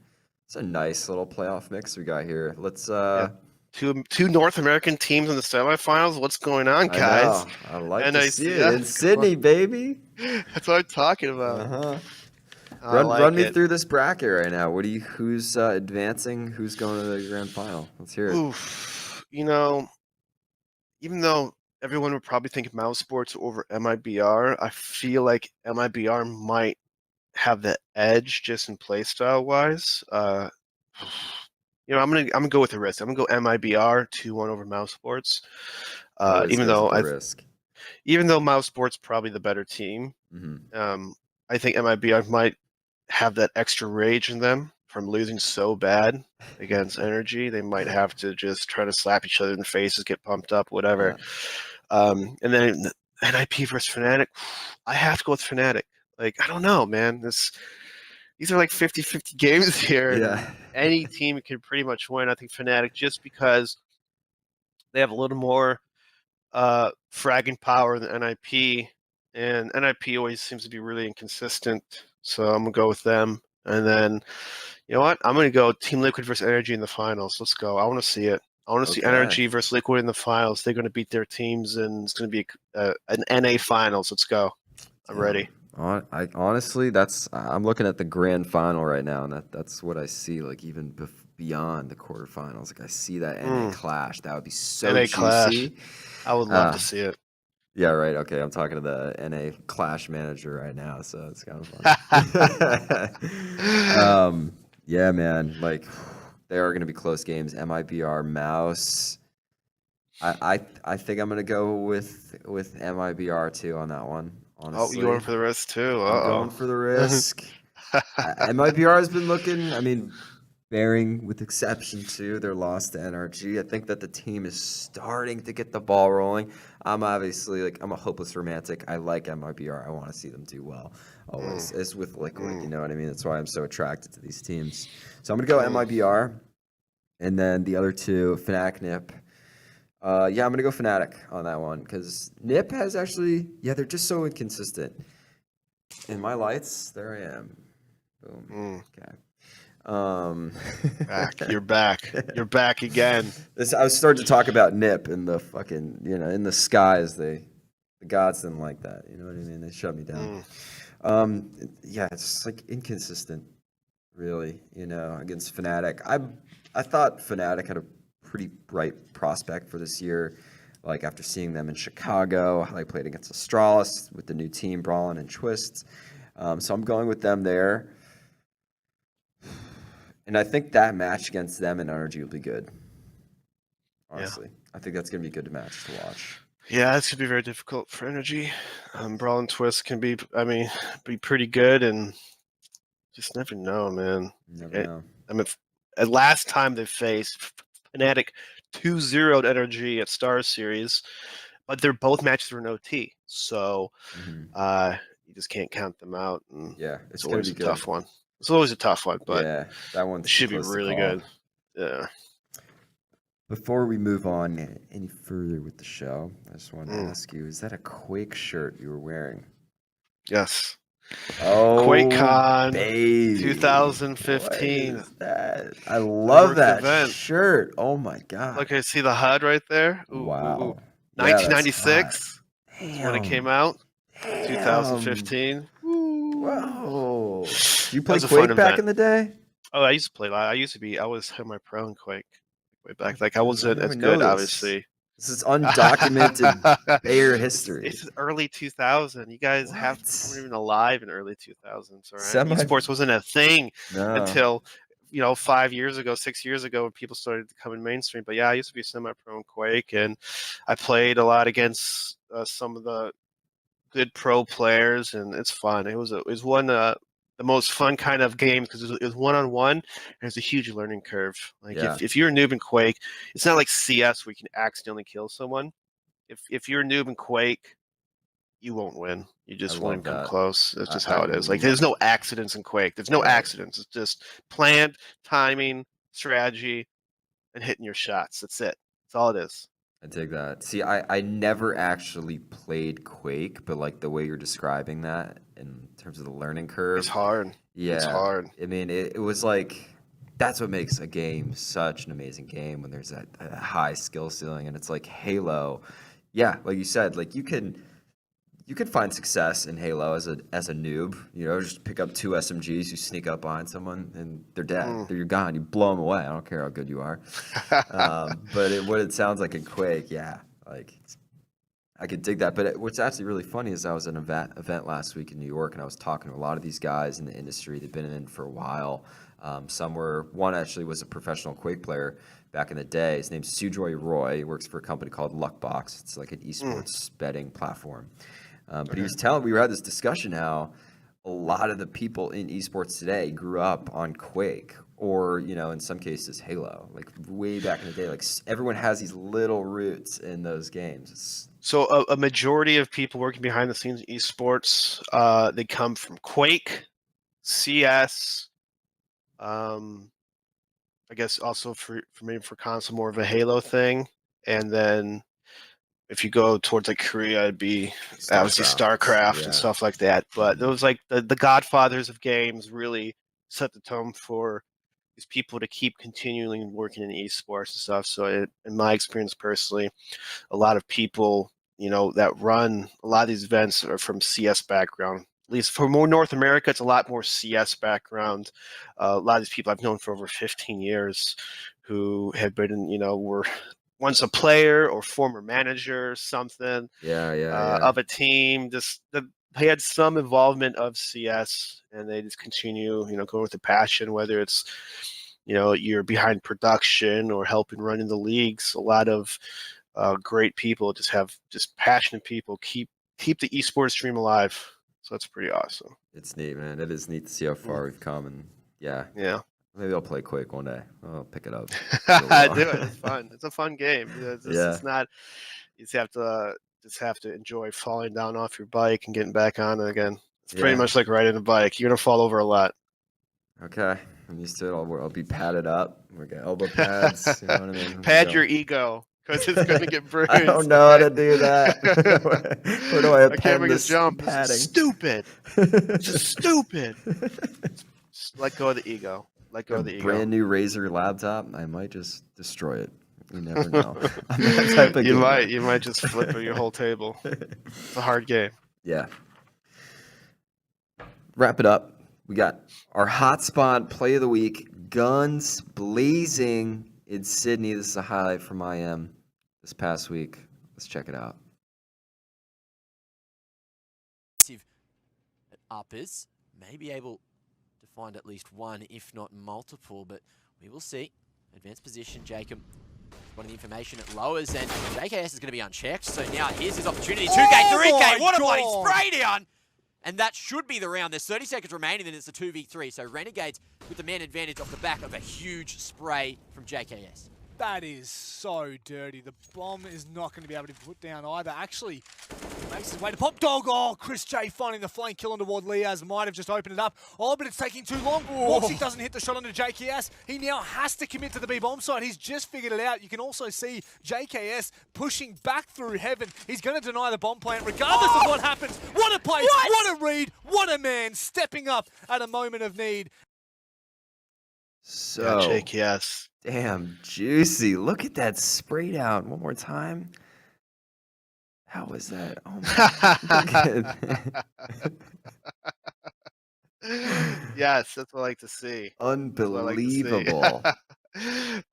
it's a nice little playoff mix we got here. Let's two North American teams in the semifinals. What's going on, guys? I like to see it in Sydney, baby. That's what I'm talking about. Run me through this bracket right now. Who's advancing? Who's going to the grand final? Let's hear it. Oof. You know, even though everyone would probably think Mouse Sports over MIBR, I feel like MIBR might have the edge just in playstyle wise. You know, I'm gonna go with the risk. I'm gonna go MIBR 2-1 over Mouse Sports. Even though Mouse Sports probably the better team, I think MIBR might have that extra rage in them from losing so bad against Energy, they might have to just try to slap each other in the faces, get pumped up, whatever. And then NIP versus Fnatic, I have to go with Fnatic. Like, I don't know, man. These are like 50-50 games here. Yeah. And any team can pretty much win. I think Fnatic, just because they have a little more fragging power than NIP, and NIP always seems to be really inconsistent. So I'm gonna go with them. And then, you know what? I'm gonna go Team Liquid versus Energy in the finals. Let's go. I want to see it. I want to see Okay. Energy versus Liquid in the finals. They're gonna beat their teams, and it's gonna be an NA finals. Let's go. I'm ready. Honestly, I'm looking at the grand final right now, and that's what I see. Like even beyond the quarterfinals, like I see that NA clash. That would be so NA juicy. clash. I would love to see it. Yeah, right. Okay, I'm talking to the NA clash manager right now, so it's kind of fun. Yeah, man. Like they are going to be close games. MIBR Mouse. I think I'm going to go with MIBR too on that one. Honestly. Oh, you going for the risk too? I'm going for the risk. MIBR has been looking, I mean, bearing with exception to their loss to NRG. I think that the team is starting to get the ball rolling. I'm obviously I'm a hopeless romantic. I like MIBR. I want to see them do well. Always. It's with Liquid, you know what I mean? That's why I'm so attracted to these teams. So I'm going to go MIBR. And then the other two, Fnatic, NIP. I'm going to go Fnatic on that one because NIP has actually, they're just so inconsistent. In my lights, there I am. Boom. Okay. You're back. You're back again. I was starting to talk about NIP in the fucking, in the skies. The gods didn't like that. You know what I mean? They shut me down. It's like inconsistent, really. Against Fnatic. I thought Fnatic had a pretty bright prospect for this year. Like after seeing them in Chicago, how they played against Astralis with the new team, Brawlin and Twist. So I'm going with them there. And I think that match against them and Energy will be good. Honestly. I think that's going to be a good match to watch. Yeah, it's going to be very difficult for Energy. Brawl and Twist can be pretty good, and just never know, man. Never know. I mean, at last time they faced Fnatic 2-0'd Energy at Star Series, but they're both matches were in OT, so you just can't count them out. And it's always a tough one. It's always a tough one, but that one should be really good. Yeah. Before we move on any further with the show, I just wanted to ask you: is that a Quake shirt you were wearing? Yes. Oh, QuakeCon baby. 2015. What is that? I love that event. shirt. Oh my god! Look, I see the HUD right there. Ooh, wow. 1996 is when it came out. Damn. 2015. Whoa. Did you play was a Quake fun back event. in the day? Oh, I used to play. I was semi-pro in Quake way back. Like I wasn't as know good, this. obviously. This is undocumented Bayer history. It's early 2000. You guys weren't even alive in early 2000s, right? Esports wasn't a thing until 5 years ago, 6 years ago, when people started becoming mainstream. But I used to be semi-pro in Quake, and I played a lot against some of the good pro players, and it's fun. It was one the most fun kind of game because it was one-on-one, and it's a huge learning curve. Like if you're a noob in Quake, it's not like CS where you can accidentally kill someone. If you're a noob in Quake, you won't win. You just won't come close. That's just how it is. Like there's no accidents in Quake. There's no accidents. It's just planned, timing, strategy, and hitting your shots. That's it. That's all it is. I dig that. See, I never actually played Quake, but like the way you're describing that in terms of the learning curve. It's hard. Yeah. It's hard. I mean, it was like, that's what makes a game such an amazing game when there's that high skill ceiling. And it's like Halo. Yeah, like you said, like you can find success in Halo as a noob. Just pick up 2 SMGs, you sneak up behind someone, and they're dead. You're gone. You blow them away. I don't care how good you are. But what it sounds like in Quake, like I could dig that. But what's actually really funny is I was at an event last week in New York, and I was talking to a lot of these guys in the industry. They've been in for a while. One actually was a professional Quake player back in the day. His name's Sujoy Roy. He works for a company called Luckbox. It's like an esports betting platform. But he was telling, we had this discussion how a lot of the people in esports today grew up on Quake or, you know, in some cases Halo, like way back in the day. Like everyone has these little roots in those games. So a majority of people working behind the scenes in esports, they come from Quake, CS, I guess also for maybe for console more of a Halo thing, and then if you go towards like Korea, it'd be obviously StarCraft and stuff like that. But those like the godfathers of games really set the tone for these people to keep continuing working in esports and stuff. So in my experience personally, a lot of people, you know, that run a lot of these events are from CS background. At least for more North America, it's a lot more CS background. A lot of these people I've known for over 15 years who have been, you know, were once a player or former manager or something of a team. They had some involvement of CS, and they just continue, you know, going with the passion, whether it's, you know, you're behind production or helping run in the leagues. A lot of great people just passionate people keep the esports stream alive. So that's pretty awesome. It's neat, man. It is neat to see how far we've come, and yeah. Maybe I'll play Quake one day. I'll pick it up. Do it. It's fun. It's a fun game. It's not. You just have to enjoy falling down off your bike and getting back on it again. It's pretty much like riding a bike. You're gonna fall over a lot. Okay, I'm used to it. I'll be padded up. We got elbow pads. You know what I mean? Pad your ego because it's gonna get bruised. I don't know how to do that. Where do I append can't make this a jump. padding? Stupid. Just stupid. Just let go of the ego. Let go of the ego. Brand new Razer laptop. I might just destroy it. You never know. I'm that type of gamer. You might just flip your whole table. It's a hard game. Yeah. Wrap it up. We got our Hotspawn play of the week. Guns blazing in Sydney. This is a highlight from IEM this past week. Let's check it out. Uppers may be able to find at least one, if not multiple, but we will see. Advanced position, Jacob. One of the information it lowers, and JKS is going to be unchecked. So now here's his opportunity. 2K, 3K, what a bloody spray down! And that should be the round. There's 30 seconds remaining, and it's a 2v3. So Renegades with the man advantage off the back of a huge spray from JKS. That is so dirty. The bomb is not going to be able to be put down either. Actually, makes his way to Pop Dog. Oh, Chris J finding the flank kill on toward Liaz. Might have just opened it up. Oh, but it's taking too long. Walksy doesn't hit the shot onto JKS. He now has to commit to the B-bomb side. He's just figured it out. You can also see JKS pushing back through heaven. He's going to deny the bomb plant regardless of what happens. What a play. What a read. What a man stepping up at a moment of need. So, JKS. Damn, juicy. Look at that spray down. One more time. How was that? Oh my. Yes, that's what I like to see. Unbelievable.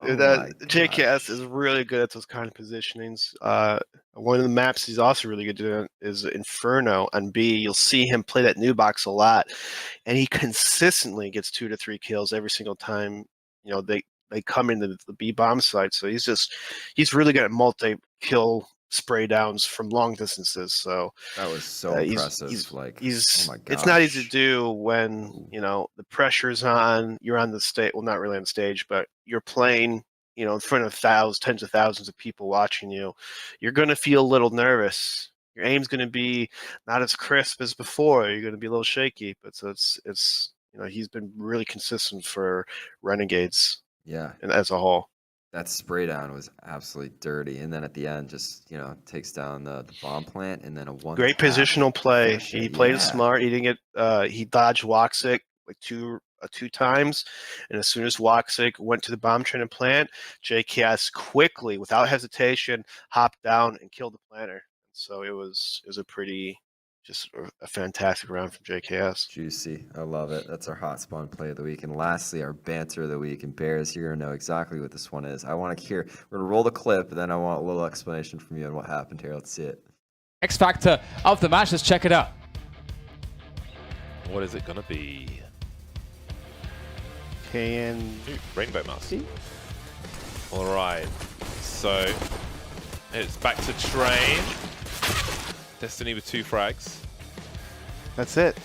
JKS is really good at those kind of positionings. One of the maps he's also really good at is Inferno on B. You'll see him play that new box a lot, and he consistently gets 2 to 3 kills every single time. You know, they come into the B bomb site. So he's really good at multi-kill spray downs from long distances. So that was so impressive. Oh my gosh. It's not easy to do when, you know, the pressure's on, you're on the stage, well, not really on stage, but you're playing, you know, in front of tens of thousands of people watching you. You're going to feel a little nervous. Your aim's going to be not as crisp as before. You're going to be a little shaky, but so it's you know, he's been really consistent for Renegades. Yeah. And as a whole. That spray down was absolutely dirty. And then at the end, just, you know, takes down the bomb plant and then a one. Great positional play. He played it smart. He didn't get, he dodged Woxic like two times. And as soon as Woxic went to the bomb train plant, JKS quickly, without hesitation, hopped down and killed the planter. So it was a pretty, just a fantastic round from JKS. Juicy. I love it. That's our Hotspawn play of the week. And lastly, our banter of the week. And Bears, you're going to know exactly what this one is. I want to hear, we're going to roll the clip, and then I want a little explanation from you on what happened here. Let's see it. X factor of the match. Let's check it out. What is it going to be? Rainbow Mask. All right. So it's back to train. Destiny with 2 frags. That's it.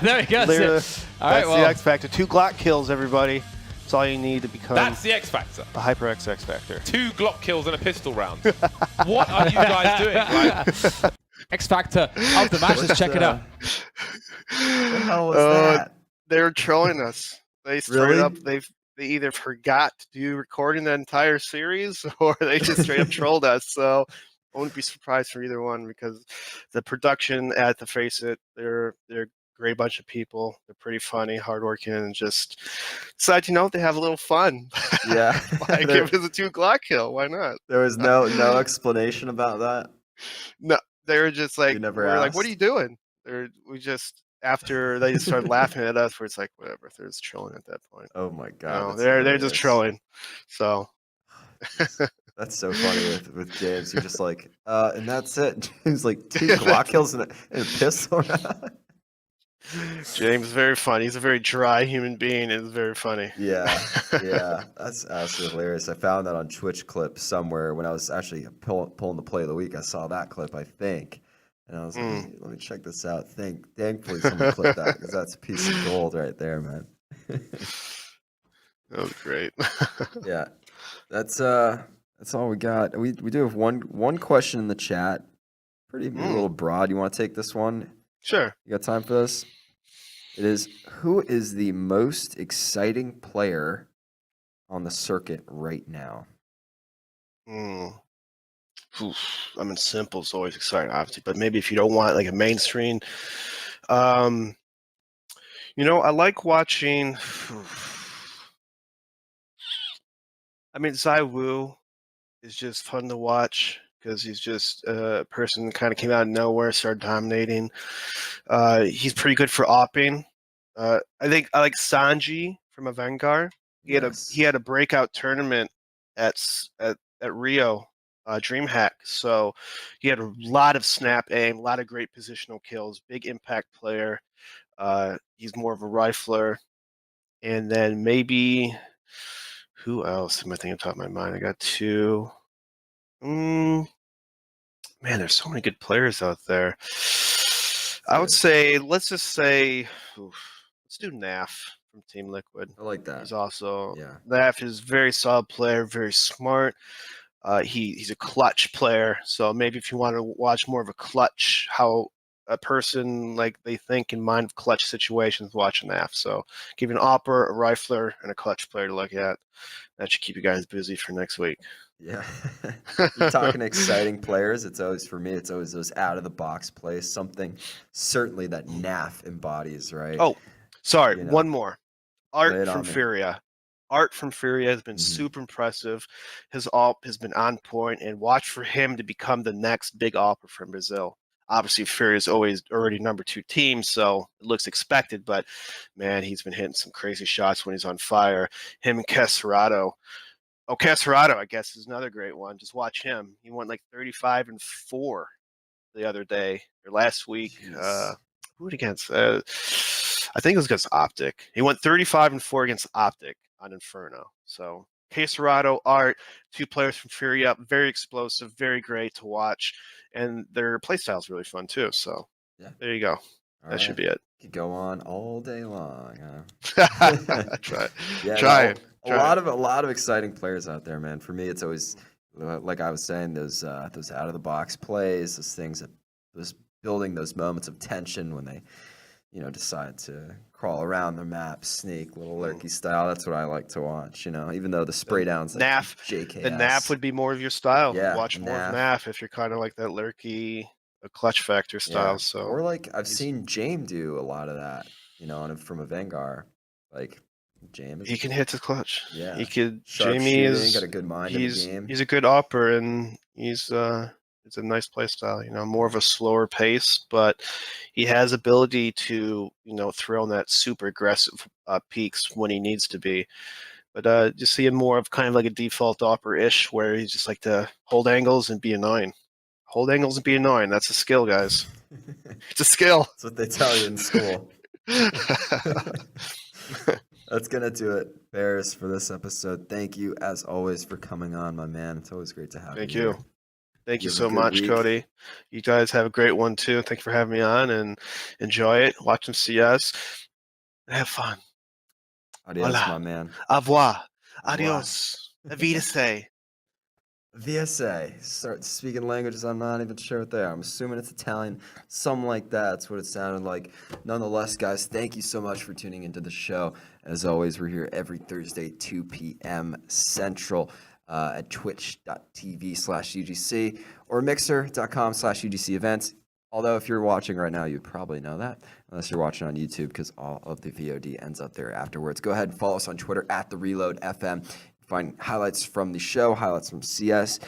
There we go. Literally, That's it. All right, that's well, the X Factor. 2 Glock kills, everybody. That's all you need to become That's the X Factor. a Hyper X Factor. 2 Glock kills and a pistol round. What are you guys doing? Like, X Factor of the match. Let's check it out. What the hell was that? They're trolling us. They straight Really? up, they either forgot to do recording the entire series or they just straight up trolled us. So I wouldn't be surprised for either one because the production at the Face It, they're a great bunch of people. They're pretty funny, hardworking, and just decided, they have a little fun. Yeah. Like if it's a 2 Glock kill, why not? There was no explanation about that. No, they were just like, You never we were like, what are asked? you doing? After they just started laughing at us, where it's like, whatever, they're just trolling at that point. Oh my You god. know, that's they're just hilarious. trolling. So That's so funny with James. You're just like, and that's it. James like 2 Glock kills and a pistol round. James is very funny. He's a very dry human being. It's very funny. Yeah, that's absolutely hilarious. I found that on Twitch clip somewhere when I was actually pulling the play of the week. I saw that clip, I think, and I was like, "Hey, let me check this out." Thankfully, someone clipped that because that's a piece of gold right there, man. That was great. Yeah, that's all we got. We do have one question in the chat. Pretty a little broad. You want to take this one? Sure. You got time for this? It is, who is the most exciting player on the circuit right now? Oof. I mean, Simple's always exciting, obviously, but maybe if you don't want like a mainstream, I like watching. I mean, Zai Wu is just fun to watch because he's just a person that kind of came out of nowhere, started dominating. He's pretty good for opping. I think I like Sanji from a Vanguard. He had a breakout tournament at Rio, DreamHack. So he had a lot of snap aim, a lot of great positional kills, big impact player. He's more of a rifler. And then maybe who else am I thinking top of my mind? I got 2. Man, there's so many good players out there. I would say, let's just say, let's do Naf from Team Liquid. I like that. He's also, Yeah. Naf is a very solid player, very smart. He's a clutch player. So maybe if you want to watch more of a clutch, how a person like they think in mind of clutch situations, watch Naf. So give you an opper, a rifler, and a clutch player to look at. That should keep you guys busy for next week. Yeah. You're talking exciting players. It's always, for me, it's always those out of the box plays, something certainly that NAF embodies, right? Oh, sorry, You know, one more. lay Art it from on me. Furia. Art from Furia has been super impressive. His AWP has been on point, and watch for him to become the next big AWPer from Brazil. Obviously, Furia is already number 2 team, so it looks expected, but man, he's been hitting some crazy shots when he's on fire. Him and Caserado. Oh, Caserado, I guess, is another great one. Just watch him. He went like 35-4 the other day, or last week. Who against? I think it was against Optic. He went 35-4 against Optic on Inferno. So Caserado, Art, 2 players from Furia, very explosive, very great to watch, and their playstyle is really fun too. So there you go. That should be it. Could go on all day long. Huh? Try. Yeah, Try it. A lot of exciting players out there, man. For me, it's always like I was saying, those out of the box plays, those things that was building those moments of tension when they, decide to crawl around the map, sneak, little lurky style. That's what I like to watch. Even though the spray downs like NAF, JKS. the NAF would be more of your style. Yeah, watch more NAF. of NAF if you're kind of like that lurky, a clutch factor style. Yeah. So or like I've seen James do a lot of that. From a Vanguard, like. James. He can hit the clutch. Yeah. He could. Sharp Jamie shooting, is got a good mind in the game. He's a good opper, and it's a nice play style. More of a slower pace, but he has ability to throw in that super aggressive peaks when he needs to be. But just see him more of kind of like a default opper-ish, where he's just like to hold angles and be annoying. Hold angles and be annoying. That's a skill, guys. It's a skill. That's what they tell you in school. That's going to do it, Bears, for this episode. Thank you, as always, for coming on, my man. It's always great to have you. Thank you. Thank you You have a so good much, week. Cody. You guys have a great one too. Thank you for having me on, and enjoy it. Watch some CS. Have fun. Adios, Hola. my man. Au revoir. Au revoir. Adios. Avita. VSA. Start speaking languages I'm not even sure what they are. I'm assuming it's Italian, something like that. That's what it sounded like. Nonetheless, guys, thank you so much for tuning into the show. As always, we're here every Thursday, 2 p.m. Central at twitch.tv/UGC or mixer.com/UGC Events. Although if you're watching right now, you'd probably know that, unless you're watching on YouTube, because all of the VOD ends up there afterwards. Go ahead and follow us on Twitter at @TheReloadFM. Find highlights from the show, highlights from CS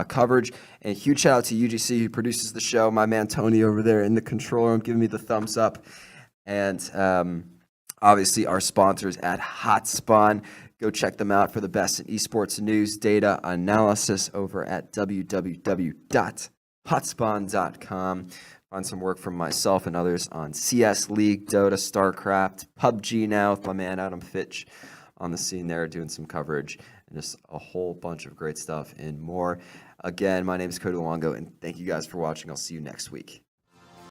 coverage, and huge shout out to UGC who produces the show. My man Tony over there in the control room giving me the thumbs up, and obviously our sponsors at Hotspawn. Go check them out for the best in esports news, data, analysis over at www.hotspawn.com. Find some work from myself and others on CS, League, Dota, StarCraft, PUBG now with my man Adam Fitch on the scene there doing some coverage and just a whole bunch of great stuff and more. Again, my name is Cody Luongo, and thank you guys for watching. I'll see you next week.